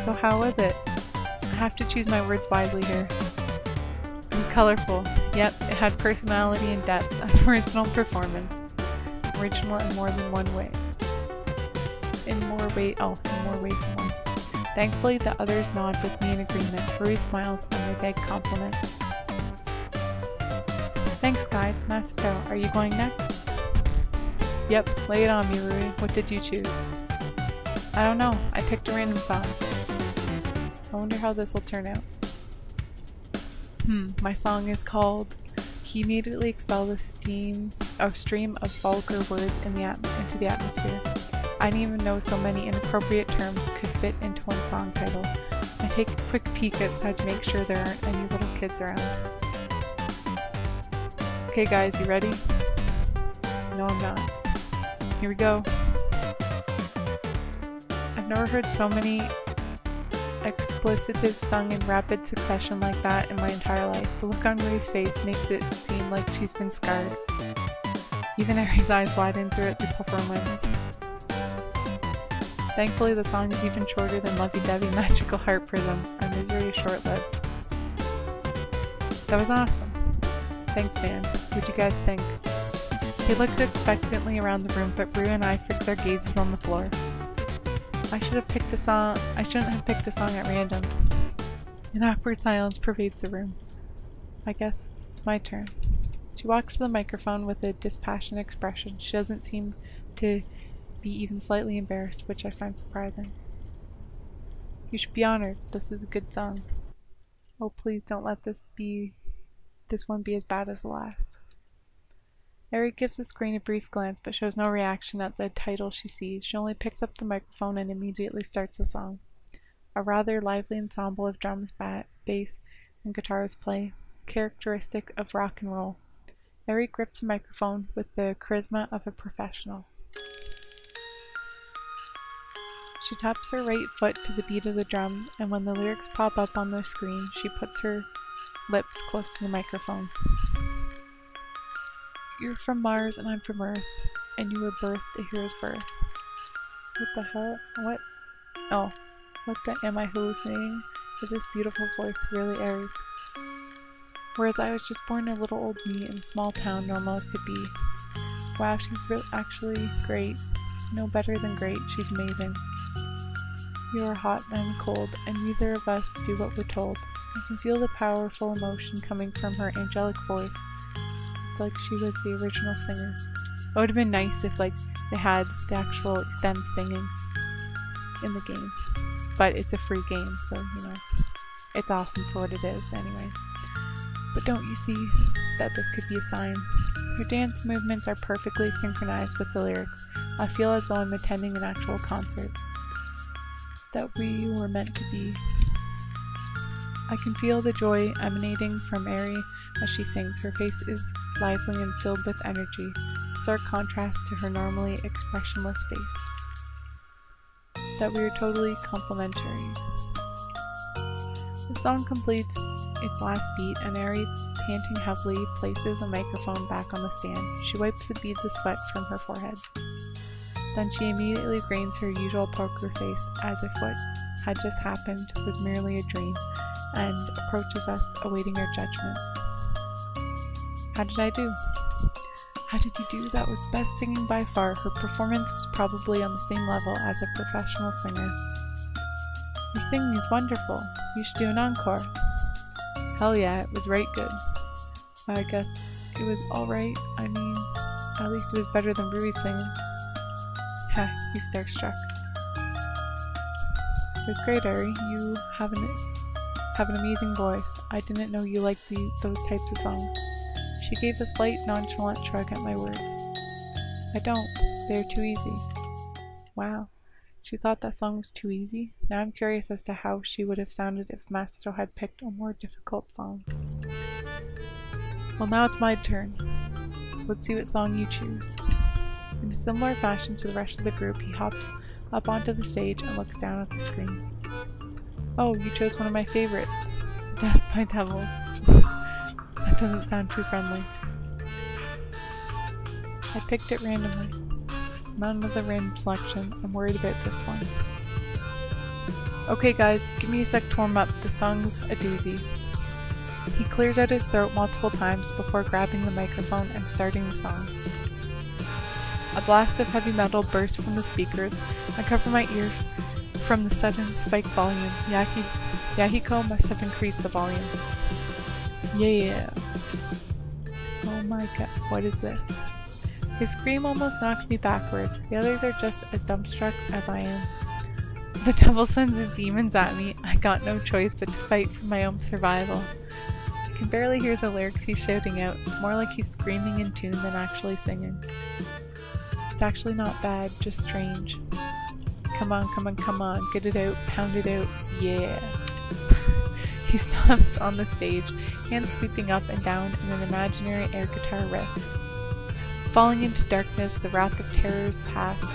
So how was it? I have to choose my words wisely here. It was colorful. Yep, it had personality and depth, an original performance. Original in more than one way. In more ways than one. Thankfully, the others nod with me in agreement. Rui smiles and they beg compliment. Thanks guys. Masato, are you going next? Yep, lay it on me, Rui. What did you choose? I don't know. I picked a random song. I wonder how this will turn out. My song is called He Immediately Expelled a stream of vulgar words into the atmosphere. I didn't even know so many inappropriate terms could fit into one song title. I take a quick peek outside to make sure there aren't any little kids around. Okay guys, you ready? No, I'm not. Here we go. I've never heard so many explicitives sung in rapid succession like that in my entire life. The look on Rui's face makes it seem like she's been scarred. Even Eri's eyes widen throughout the performance. Thankfully, the song is even shorter than Lovey Dovey Magical Heart Prism. Our misery is short-lived. That was awesome. Thanks, man. What'd you guys think? He looks expectantly around the room, but Brew and I fix our gazes on the floor. I shouldn't have picked a song at random. An awkward silence pervades the room. I guess it's my turn. She walks to the microphone with a dispassionate expression. She doesn't seem to be even slightly embarrassed, which I find surprising. You should be honored. This is a good song. Oh, please don't let this one be as bad as the last. Ari gives the screen a brief glance but shows no reaction at the title she sees. She only picks up the microphone and immediately starts the song. A rather lively ensemble of drums, bass, and guitars play, characteristic of rock and roll. Ari grips a microphone with the charisma of a professional. She taps her right foot to the beat of the drum, and when the lyrics pop up on the screen, she puts her lips close to the microphone. You're from Mars and I'm from Earth, and you were birthed a hero's birth. What the hell? What? Oh, what the am I hallucinating? Is this beautiful voice really Aries? Whereas I was just born a little old me in a small town, normal as could be. Wow, she's actually great. No better than great, she's amazing. You are hot and I'm cold, and neither of us do what we're told. I can feel the powerful emotion coming from her angelic voice, like she was the original singer. It would have been nice if they had the actual them singing in the game. But it's a free game, so it's awesome for what it is anyway. But don't you see that this could be a sign? Her dance movements are perfectly synchronized with the lyrics. I feel as though I'm attending an actual concert. That we were meant to be. I can feel the joy emanating from Ari as she sings. Her face is lively and filled with energy, a stark contrast to her normally expressionless face. That we are totally complementary. The song completes its last beat, and Ari, panting heavily, places a microphone back on the stand. She wipes the beads of sweat from her forehead. Then she immediately grains her usual poker face, as if what had just happened was merely a dream, and approaches us, awaiting our judgment. How did I do? How did you do? That was best singing by far. Her performance was probably on the same level as a professional singer. Your singing is wonderful. You should do an encore. Hell yeah, it was right good. Well, I guess it was alright. I mean, at least it was better than Ruby's singing. Ha, he's starstruck. It was great, Ari. You have an amazing voice. I didn't know you liked those types of songs. She gave a slight nonchalant shrug at my words. I don't. They're too easy. Wow. She thought that song was too easy? Now I'm curious as to how she would have sounded if Masato had picked a more difficult song. Well, now it's my turn. Let's see what song you choose. In a similar fashion to the rest of the group, he hops up onto the stage and looks down at the screen. Oh, you chose one of my favorites. Death by Devils. That doesn't sound too friendly. I picked it randomly. Not another random selection. I'm worried about this one. Okay guys, give me a sec to warm up. The song's a doozy. He clears out his throat multiple times before grabbing the microphone and starting the song. A blast of heavy metal bursts from the speakers. I cover my ears from the sudden spiked volume. Yahiko must have increased the volume. Yeah. Oh my god, what is this? His scream almost knocks me backwards. The others are just as dumbstruck as I am. The devil sends his demons at me. I got no choice but to fight for my own survival. I can barely hear the lyrics he's shouting out. It's more like he's screaming in tune than actually singing. It's actually not bad, just strange. Come on, come on, come on. Get it out, pound it out. Yeah. He stomps on the stage, hands sweeping up and down in an imaginary air guitar riff. Falling into darkness, the wrath of terror is past,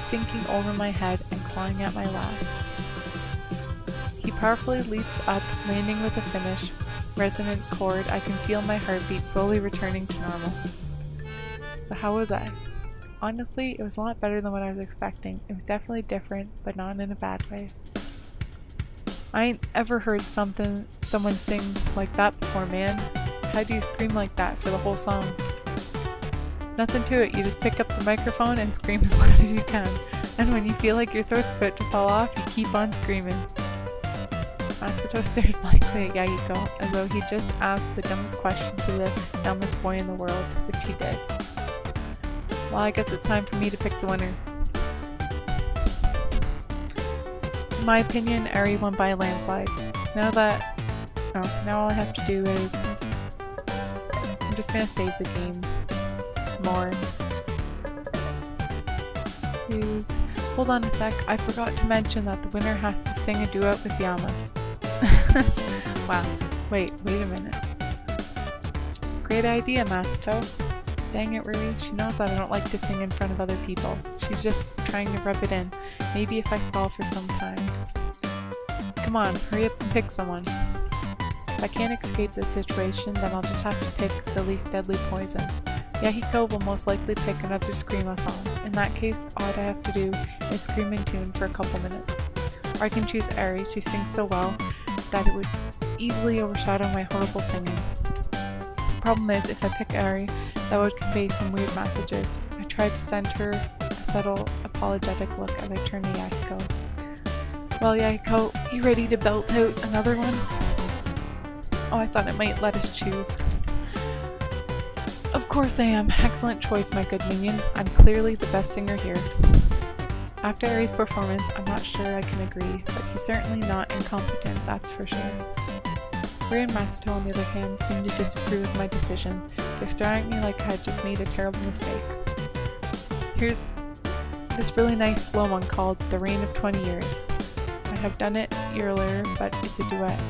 sinking over my head and clawing at my last. He powerfully leaps up, landing with a finish, resonant chord. I can feel my heartbeat slowly returning to normal. So how was I? honestly, it was a lot better than what I was expecting. It was definitely different, but not in a bad way. I ain't ever heard someone sing like that before, man. How do you scream like that for the whole song? Nothing to it, you just pick up the microphone and scream as loud as you can. And when you feel like your throat's about to fall off, you keep on screaming. Masato stares blankly at Yahiko, as though he just asked the dumbest question to the dumbest boy in the world, which he did. Well, I guess it's time for me to pick the winner. In my opinion, Eri won by a landslide. Now all I have to do is... I'm just gonna save the game more. Please. Hold on a sec, I forgot to mention that the winner has to sing a duet with Yama. Wow, wait a minute. Great idea, Masato. Dang it, Rui, she knows that I don't like to sing in front of other people. She's just trying to rub it in. Maybe if I stall for some time. Come on, hurry up and pick someone. If I can't escape this situation, then I'll just have to pick the least deadly poison. Yahiko will most likely pick another Screamo song. In that case, all I have to do is scream in tune for a couple minutes. Or I can choose Eri, she sings so well that it would easily overshadow my horrible singing. The problem is, if I pick Eri, that would convey some weird messages. I tried to send her a subtle, apologetic look as I turned to Yahiko. Well, Yahiko, you ready to belt out another one? Oh, I thought it might let us choose. Of course I am. Excellent choice, my good minion. I'm clearly the best singer here. After Eri's performance, I'm not sure I can agree, but he's certainly not incompetent, that's for sure. Rui and Masato, on the other hand, seem to disapprove of my decision. They're staring at me like I had just made a terrible mistake. Here's this really nice slow one called The Reign of 20 Years. I have done it earlier, but it's a duet.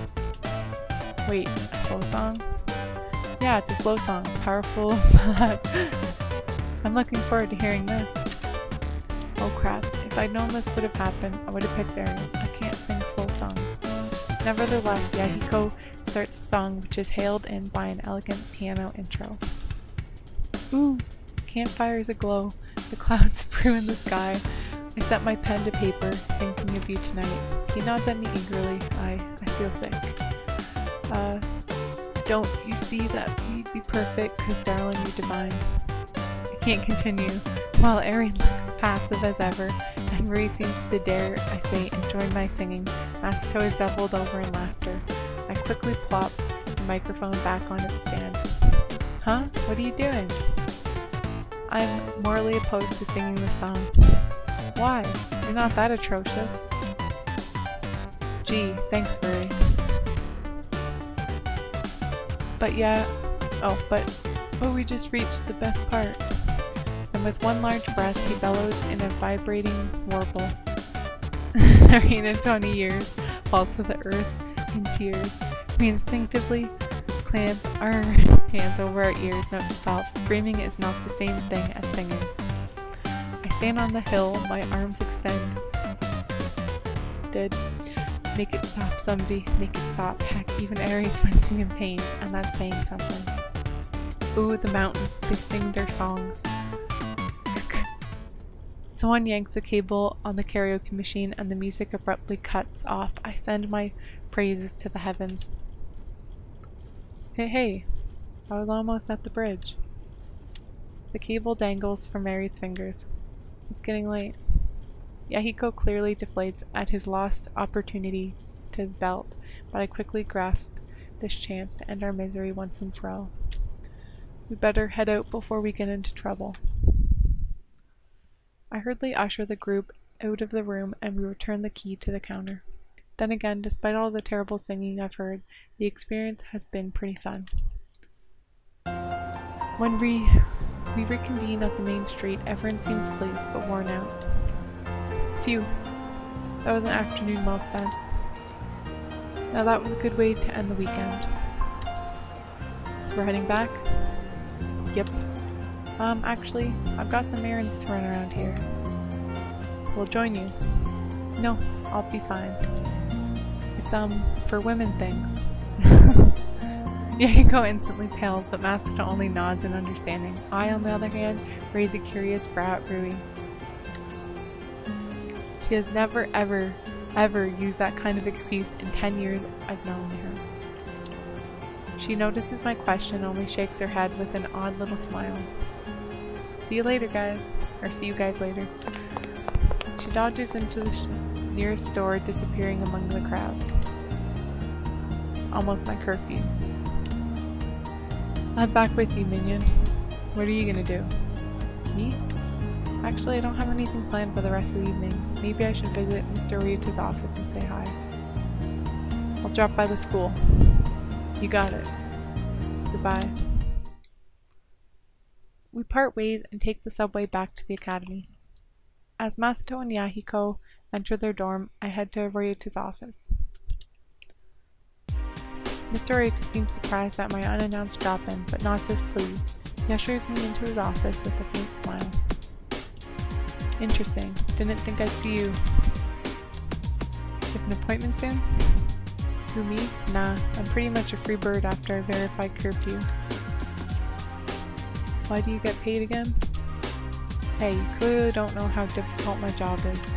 Wait, a slow song? Yeah, it's a slow song. Powerful, but I'm looking forward to hearing this. Oh crap, if I'd known this would have happened, I would have picked Eri. I can't sing slow songs. Nevertheless, Yahiko starts a song which is hailed in by an elegant piano intro. Ooh, campfires aglow. The clouds brew in the sky. I set my pen to paper, thinking of you tonight. He nods at me eagerly. I feel sick. Don't you see that we'd be perfect, 'cause darling, you're divine. I can't continue, while Eri looks passive as ever, and Rui seems to dare, I say, enjoy my singing. Masato is doubled over in laughter. I quickly plop the microphone back on its stand. Huh? What are you doing? I'm morally opposed to singing this song. Why? You're not that atrocious. Gee, thanks, Rui. But yeah, but we just reached the best part. And with one large breath, he bellows in a vibrating warble. The reign of 20 years falls to the earth in tears. We instinctively clamp our hands over our ears, note to self. Screaming is not the same thing as singing. I stand on the hill, my arms extended. Make it stop, somebody. Make it stop. Heck, even Eri's wincing in pain, and that's saying something. Ooh, the mountains, they sing their songs. Someone yanks a cable on the karaoke machine and the music abruptly cuts off. I send my praises to the heavens. Hey, I was almost at the bridge. The cable dangles from Mary's fingers. It's getting late. Yahiko clearly deflates at his lost opportunity to belt, but I quickly grasp this chance to end our misery once and for all. We better head out before we get into trouble. I hurriedly usher the group out of the room and we return the key to the counter. Then again, despite all the terrible singing I've heard, the experience has been pretty fun. When we reconvene at the main street, everyone seems pleased but worn out. Phew, that was an afternoon well spent. Now that was a good way to end the weekend. So we're heading back? Yep. Actually, I've got some errands to run around here. We'll join you. No, I'll be fine. It's, for women things. Yahiko instantly pales, but Matsuda only nods in understanding. I, on the other hand, raise a curious brow at Rui. She has never ever used that kind of excuse in 10 years I've known her. She notices my question, only shakes her head with an odd little smile. See you later, guys. Or see you guys later. She dodges into the nearest store, disappearing among the crowds. It's almost my curfew. I'm back with you, minion. What are you gonna do? Me? Actually, I don't have anything planned for the rest of the evening. Maybe I should visit Mr. Ryuta's office and say hi. I'll drop by the school. You got it. Goodbye. We part ways and take the subway back to the academy. As Masato and Yahiko enter their dorm, I head to Ryuta's office. Mr. Ryuta seems surprised at my unannounced drop-in, but not as pleased. He ushers me into his office with a faint smile. Interesting. Didn't think I'd see you. Do you have an appointment soon? Who, me? Nah, I'm pretty much a free bird after I verified curfew. Why do you get paid again? Hey, you clearly don't know how difficult my job is.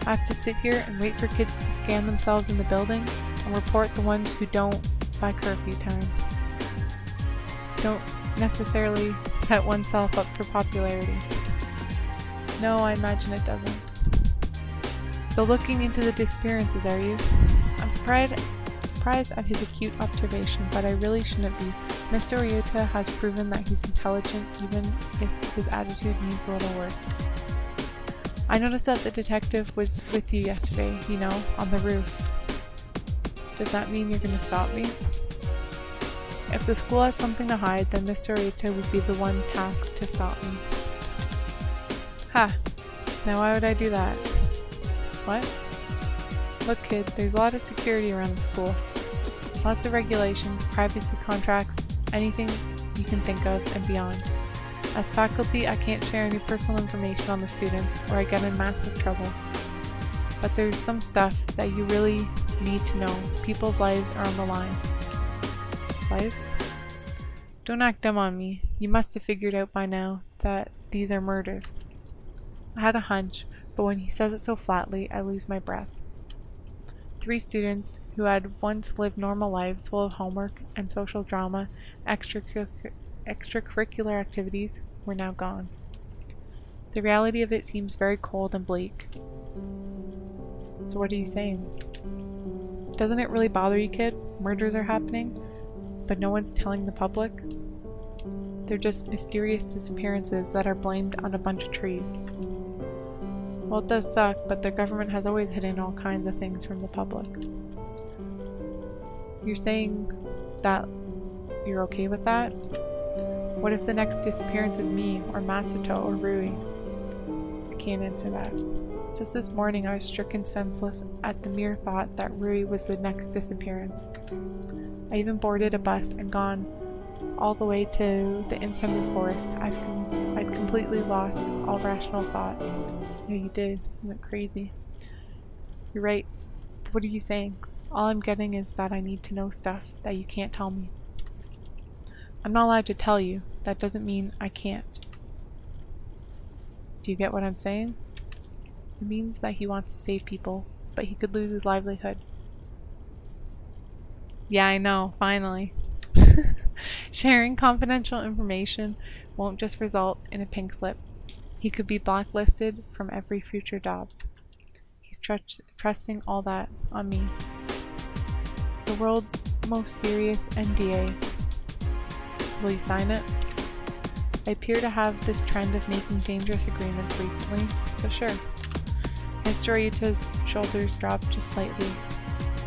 I have to sit here and wait for kids to scan themselves in the building and report the ones who don't by curfew time. Don't necessarily set oneself up for popularity. No, I imagine it doesn't. So looking into the disappearances, are you? I'm surprised at his acute observation, but I really shouldn't be. Mr. Ryuta has proven that he's intelligent even if his attitude needs a little work. I noticed that the detective was with you yesterday, you know, on the roof. Does that mean you're gonna stop me? If the school has something to hide, then Mr. Ryuta would be the one tasked to stop me. Ha! Now why would I do that? What? Look, kid, there's a lot of security around the school. Lots of regulations, privacy contracts, anything you can think of and beyond. As faculty, I can't share any personal information on the students or I get in massive trouble. But there's some stuff that you really need to know. People's lives are on the line. Lives? Don't act dumb on me. You must have figured out by now that these are murders. I had a hunch, but when he says it so flatly, I lose my breath. 3 students who had once lived normal lives full of homework and social drama, extracurricular activities, were now gone. The reality of it seems very cold and bleak. So what are you saying? Doesn't it really bother you, kid? Murders are happening, but no one's telling the public? They're just mysterious disappearances that are blamed on a bunch of trees. Well, it does suck, but the government has always hidden all kinds of things from the public. You're saying that you're okay with that? What if the next disappearance is me, or Matsuto, or Rui? I can't answer that. Just this morning I was stricken senseless at the mere thought that Rui was the next disappearance. I even boarded a bus and gone all the way to the inside of the forest. I'd completely lost all rational thought. Yeah, you did. You went crazy. You're right. But what are you saying? All I'm getting is that I need to know stuff that you can't tell me. I'm not allowed to tell you. That doesn't mean I can't. Do you get what I'm saying? It means that he wants to save people, but he could lose his livelihood. Yeah, I know, finally. Sharing confidential information won't just result in a pink slip. He could be blacklisted from every future job. He's trusting all that on me. The world's most serious NDA. Will you sign it? I appear to have this trend of making dangerous agreements recently, so sure. Mr. Ryuta's shoulders dropped just slightly,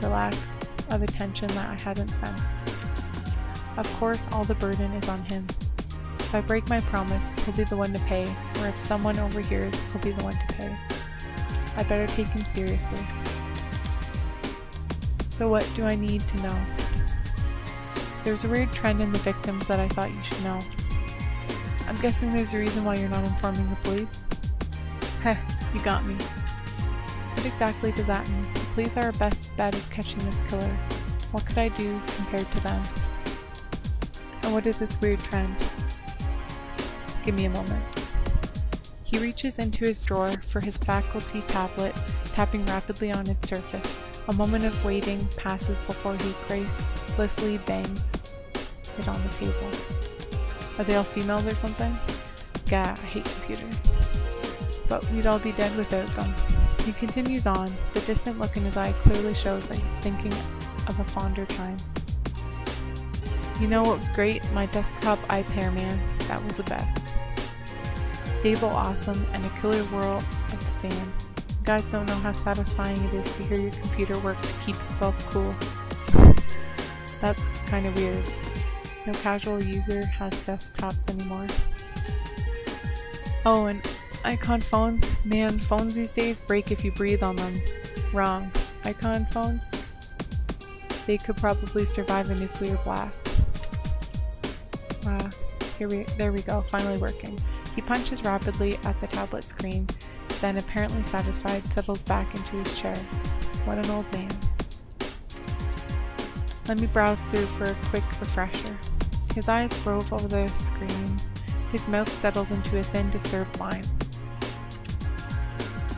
relaxed of a tension that I hadn't sensed. Of course, all the burden is on him. If I break my promise, he'll be the one to pay, or if someone overhears, he'll be the one to pay. I better take him seriously. So what do I need to know? There's a weird trend in the victims that I thought you should know. I'm guessing there's a reason why you're not informing the police? Heh, you got me. What exactly does that mean? The police are our best bet at catching this killer. What could I do compared to them? And what is this weird trend? Give me a moment. He reaches into his drawer for his faculty tablet, tapping rapidly on its surface. A moment of waiting passes before he gracelessly bangs it on the table. Are they all females or something? Gah, I hate computers. But we'd all be dead without them. He continues on. The distant look in his eye clearly shows that he's thinking of a fonder time. You know what was great? My desktop iPair, man. That was the best. Stable, awesome, and a killer whirl of the fan. You guys don't know how satisfying it is to hear your computer work to keep itself cool. That's kind of weird. No casual user has desktops anymore. Oh, and icon phones? Man, phones these days break if you breathe on them. Wrong. Icon phones? They could probably survive a nuclear blast. There we go, finally working. He punches rapidly at the tablet screen, then apparently satisfied, settles back into his chair. What an old man. Let me browse through for a quick refresher. His eyes rove over the screen. His mouth settles into a thin, disturbed line.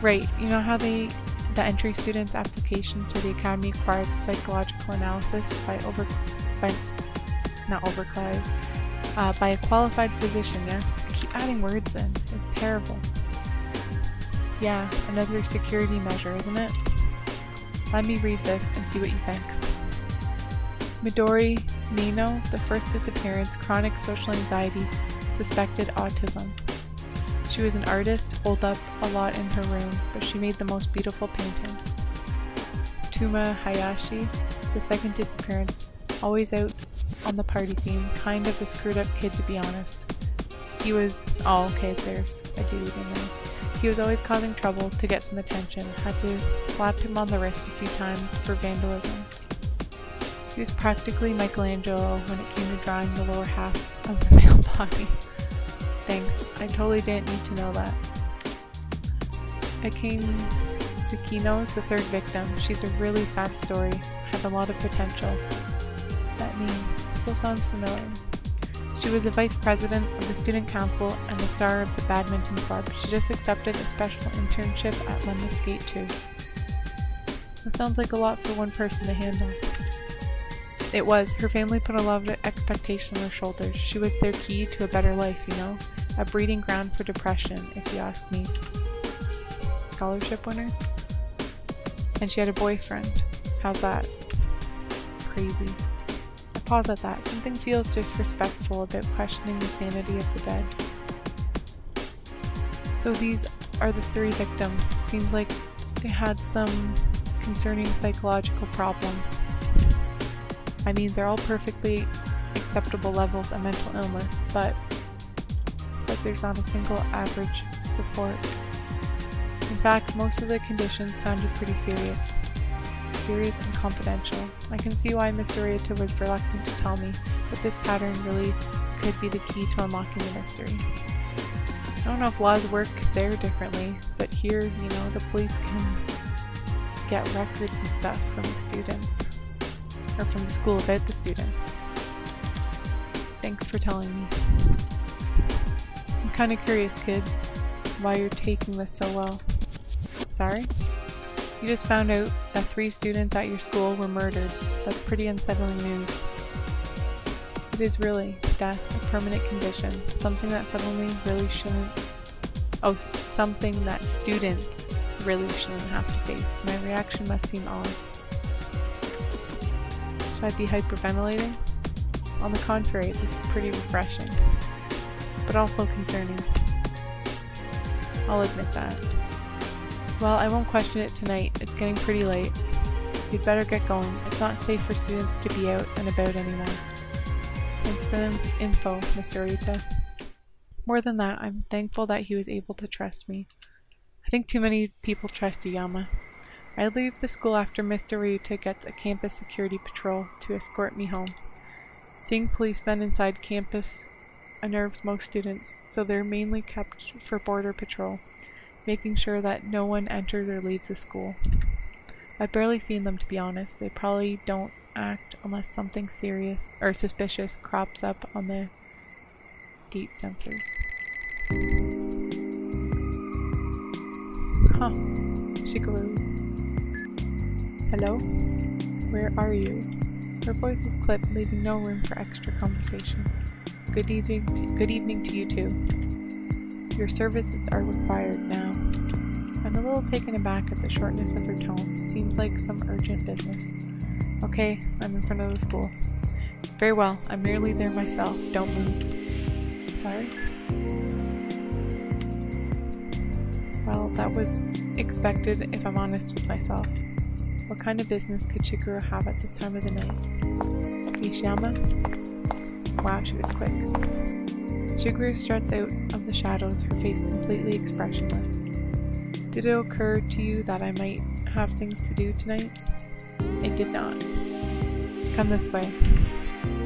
Right, you know how the entry student's application to the academy requires a psychological analysis by a qualified physician, yeah? I keep adding words in. It's terrible. Yeah, another security measure, isn't it? Let me read this and see what you think. Midori Mino, the first disappearance, chronic social anxiety, suspected autism. She was an artist, holed up a lot in her room, but she made the most beautiful paintings. Tuma Hayashi, the second disappearance, always out on the party scene, kind of a screwed up kid to be honest. He was, oh okay, there's a dude in there. He was always causing trouble to get some attention, had to slap him on the wrist a few times for vandalism. He was practically Michelangelo when it came to drawing the lower half of the male body. Thanks, I totally didn't need to know that. Akane Tsukino's the third victim. She's a really sad story, had a lot of potential. That name still sounds familiar. She was a vice president of the student council and the star of the badminton club. She just accepted a special internship at Lemniscate 2. That sounds like a lot for one person to handle. It was. Her family put a lot of expectation on her shoulders. She was their key to a better life, you know? A breeding ground for depression, if you ask me. Scholarship winner? And she had a boyfriend. How's that? Crazy. I pause at that. Something feels disrespectful about questioning the sanity of the dead. So these are the three victims. Seems like they had some concerning psychological problems. I mean, they're all perfectly acceptable levels of mental illness, but there's not a single average report. In fact, most of the conditions sounded pretty serious and confidential. I can see why Mr. Ryota was reluctant to tell me, but this pattern really could be the key to unlocking the mystery. I don't know if laws work there differently, but here, you know, the police can get records and stuff from the students. Or from the school about the students. Thanks for telling me. I'm kind of curious, kid, why you're taking this so well. Sorry? You just found out that 3 students at your school were murdered. That's pretty unsettling news. It is really death, a permanent condition, something that suddenly really shouldn't... Oh, something that students really shouldn't have to face. My reaction must seem odd. Should I be hyperventilating? On the contrary, this is pretty refreshing, but also concerning. I'll admit that. Well, I won't question it tonight. It's getting pretty late. You'd better get going. It's not safe for students to be out and about anymore. Thanks for the info, Mr. Ryota. More than that, I'm thankful that he was able to trust me. I think too many people trust Yama. I leave the school after Mr. Ryota gets a campus security patrol to escort me home. Seeing policemen inside campus unnerves most students, so they're mainly kept for border patrol, making sure that no one enters or leaves the school. I've barely seen them, to be honest. They probably don't act unless something serious or suspicious crops up on the gate sensors. Huh. Shigeru. Hello? Where are you? Her voice is clipped, leaving no room for extra conversation. Good evening to you too. Your services are required now. I'm a little taken aback at the shortness of her tone. Seems like some urgent business. Okay, I'm in front of the school. Very well, I'm merely there myself. Don't move. Sorry? Well, that was expected if I'm honest with myself. What kind of business could Shigeru have at this time of the night? Nishiyama? Wow, she was quick. Shigeru struts out of the shadows, her face completely expressionless. Did it occur to you that I might have things to do tonight? It did not. Come this way.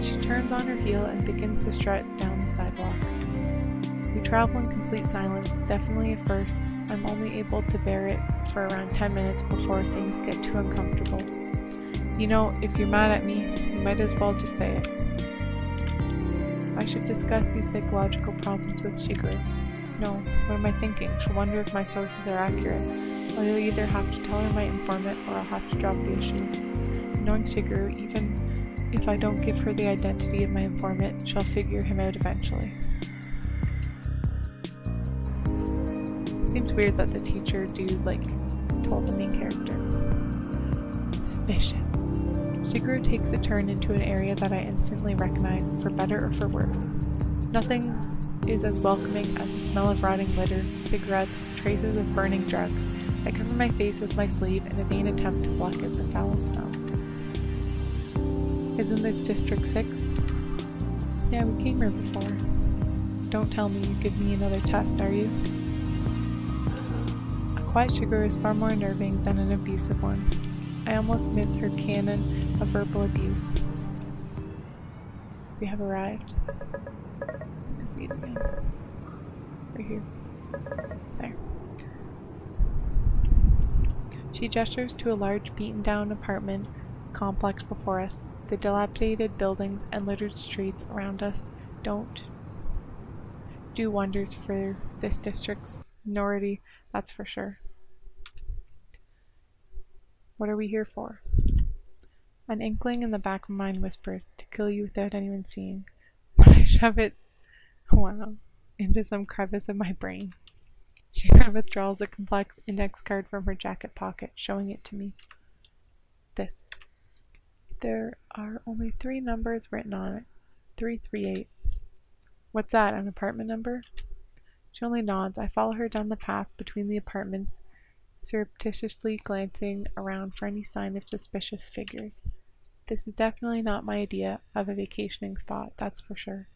She turns on her heel and begins to strut down the sidewalk. We travel in complete silence, definitely at first. I'm only able to bear it for around 10 minutes before things get too uncomfortable. You know, if you're mad at me, you might as well just say it. I should discuss these psychological problems with Shigeru. No, what am I thinking? She'll wonder if my sources are accurate. I'll either have to tell her my informant or I'll have to drop the issue. Knowing Shigeru, even if I don't give her the identity of my informant, she'll figure him out eventually. Seems weird that the teacher dude, told the main character. Suspicious. Shigeru takes a turn into an area that I instantly recognize, for better or for worse. Nothing is as welcoming as the smell of rotting litter, cigarettes, and traces of burning drugs. I cover my face with my sleeve in a vain attempt to block out the foul smell. Isn't this District 6? Yeah, we came here before. Don't tell me you give me another test, are you? A quiet Shigeru is far more unnerving than an abusive one. I almost miss her canon of verbal abuse. We have arrived. I see it again. Right here. There. She gestures to a large beaten-down apartment complex before us. The dilapidated buildings and littered streets around us don't do wonders for this district's minority, that's for sure. What are we here for? An inkling in the back of my mind whispers, to kill you without anyone seeing. But I shove it, wow, into some crevice of my brain. She withdraws a complex index card from her jacket pocket, showing it to me. This. There are only 3 numbers written on it. 338. What's that, an apartment number? She only nods. I follow her down the path between the apartments, surreptitiously glancing around for any sign of suspicious figures. This is definitely not my idea of a vacationing spot, that's for sure.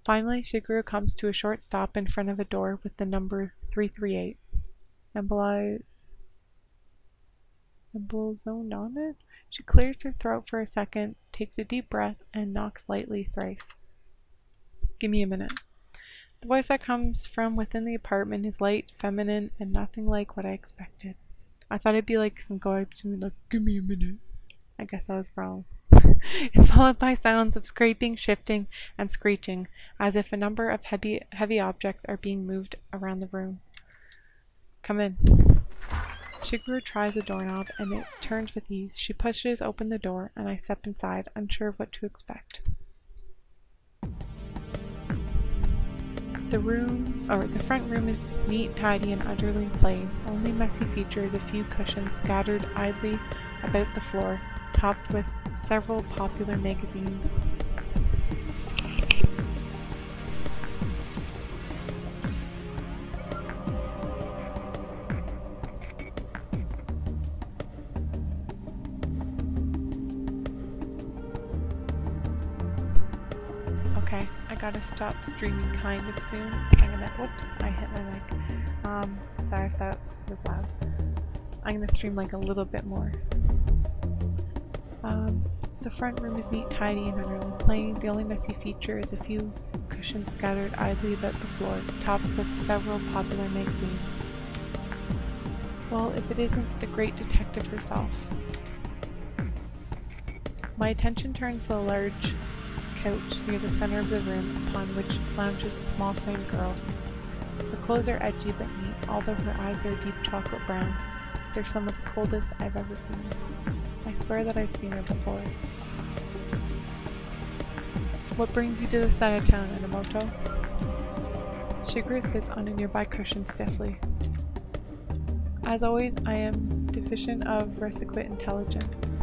Finally, Shigeru comes to a short stop in front of a door with the number 338 emblazoned on it. She clears her throat for a second, takes a deep breath, and knocks lightly thrice. Give me a minute. The voice that comes from within the apartment is light, feminine, and nothing like what I expected. I thought it'd be like some guy between like, give me a minute. I guess I was wrong. It's followed by sounds of scraping, shifting, and screeching, as if a number of heavy objects are being moved around the room. Come in. Shigeru tries a doorknob, and it turns with ease. She pushes open the door, and I step inside, unsure of what to expect. The front room is neat, tidy, and utterly plain. Only messy feature is a few cushions scattered idly about the floor, topped with several popular magazines. Okay, I gotta stop streaming kind of soon. Whoops, I hit my mic. Sorry if that was loud. I'm gonna stream like a little bit more. The front room is neat, tidy, and utterly plain. The only messy feature is a few cushions scattered idly about the floor, topped with several popular magazines. Well, if it isn't the great detective herself. My attention turns to the large couch near the center of the room, upon which lounges a small framed girl. Her clothes are edgy but neat, although her eyes are a deep chocolate brown. They're some of the coldest I've ever seen. I swear that I've seen her before. What brings you to this side of town, Enomoto? Shigeru sits on a nearby cushion stiffly. As always, I am deficient of requisite intelligence.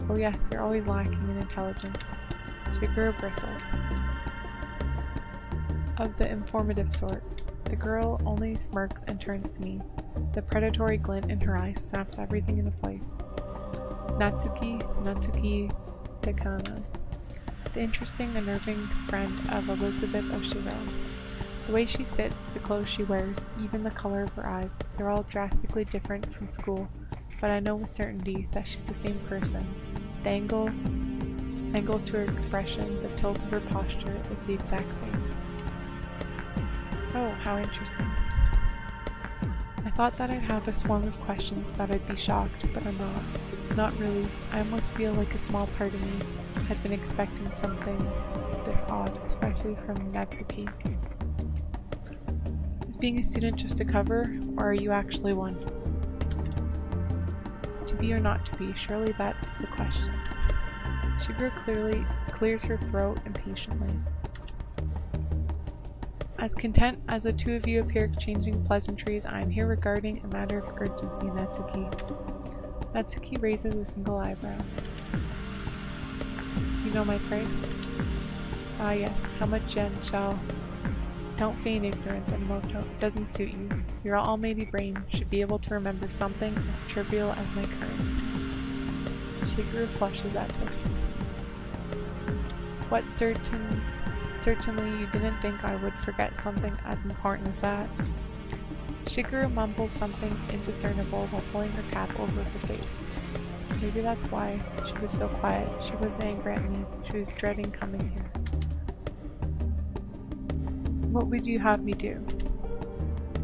Oh yes, you're always lacking in intelligence. Shigeru bristles. Of the informative sort. The girl only smirks and turns to me. The predatory glint in her eyes snaps everything into place. Natsuki Takano. The interesting, unnerving friend of Elizabeth Oshiro. The way she sits, the clothes she wears, even the color of her eyes, they're all drastically different from school, but I know with certainty that she's the same person. The angles to her expression, the tilt of her posture, it's the exact same. Oh, how interesting. I thought that I'd have a swarm of questions, that I'd be shocked, but I'm not. Not really. I almost feel like a small part of me had been expecting something this odd, especially from Natsuki. Is being a student just a cover, or are you actually one? To be or not to be, surely that is the question. Shigeru clearly clears her throat impatiently. As content as the two of you appear exchanging pleasantries, I am here regarding a matter of urgency, Natsuki. Natsuki raises a single eyebrow. You know my price? Ah yes, how much yen shall... Don't feign ignorance, Enomoto. It doesn't suit you. Your almighty brain should be able to remember something as trivial as my currency. Shigeru flushes at this. What certainly you didn't think I would forget something as important as that. Shigeru mumbles something indiscernible while pulling her cap over her face. Maybe that's why she was so quiet. She wasn't angry at me. She was dreading coming here. What would you have me do?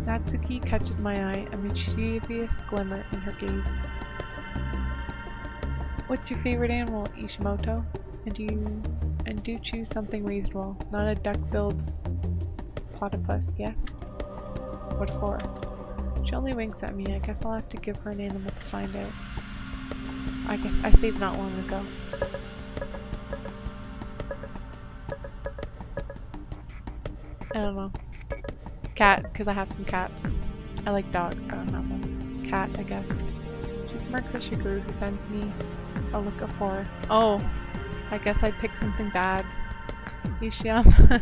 Natsuki catches my eye, a mischievous glimmer in her gaze. What's your favorite animal, Ishimoto? And do choose something reasonable, not a duck-billed platypus, yes? What for? She only winks at me. I guess I'll have to give her an animal to find out. I guess I saved not long ago. I don't know. Cat, because I have some cats. I like dogs, but I don't have one. Cat, I guess. She smirks at Shigeru, who sends me a look of horror. Oh, I guess I picked something bad. Ishiyama.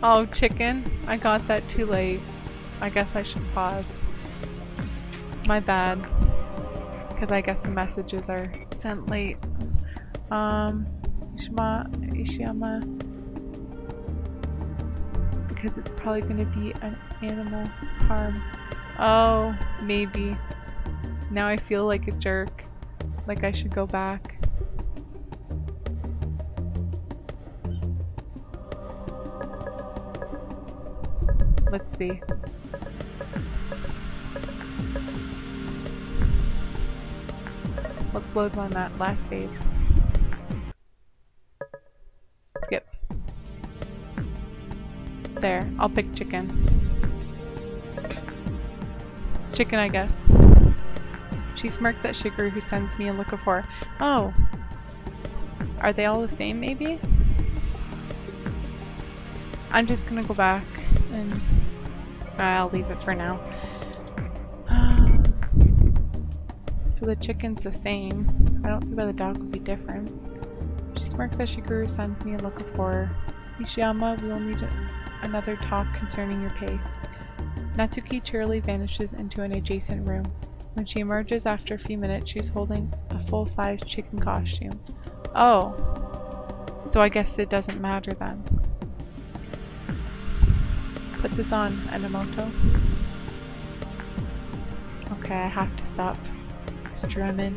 Oh, chicken. I got that too late. I guess I should pause. My bad. Because I guess the messages are sent late. Ishiyama. Because it's probably going to be an animal harm. Oh, maybe. Now I feel like a jerk. Like I should go back. Let's see. Let's load on that last save. Skip. There, I'll pick chicken. Chicken, I guess. She smirks at Shigeru, who sends me a look of horror. Oh! Are they all the same, maybe? I'm just gonna go back and I'll leave it for now. So the chicken's the same. I don't see why the dog would be different. She smirks as Shigeru sends me a look of horror. Ishiyama, we will need another talk concerning your pay. Natsuki cheerily vanishes into an adjacent room. When she emerges after a few minutes, she's holding a full-size chicken costume. Oh, so I guess it doesn't matter then. Put this on, Enomoto. Okay, I have to stop strumming.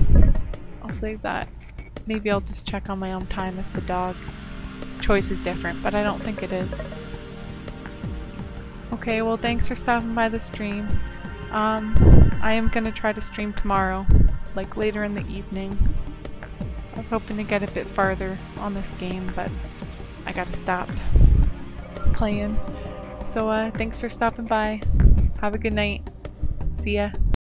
I'll save that. Maybe I'll just check on my own time if the dog choice is different, but I don't think it is. Okay, well thanks for stopping by the stream. I am gonna try to stream tomorrow, like later in the evening. I was hoping to get a bit farther on this game, but I gotta stop playing. So thanks for stopping by. Have a good night. See ya.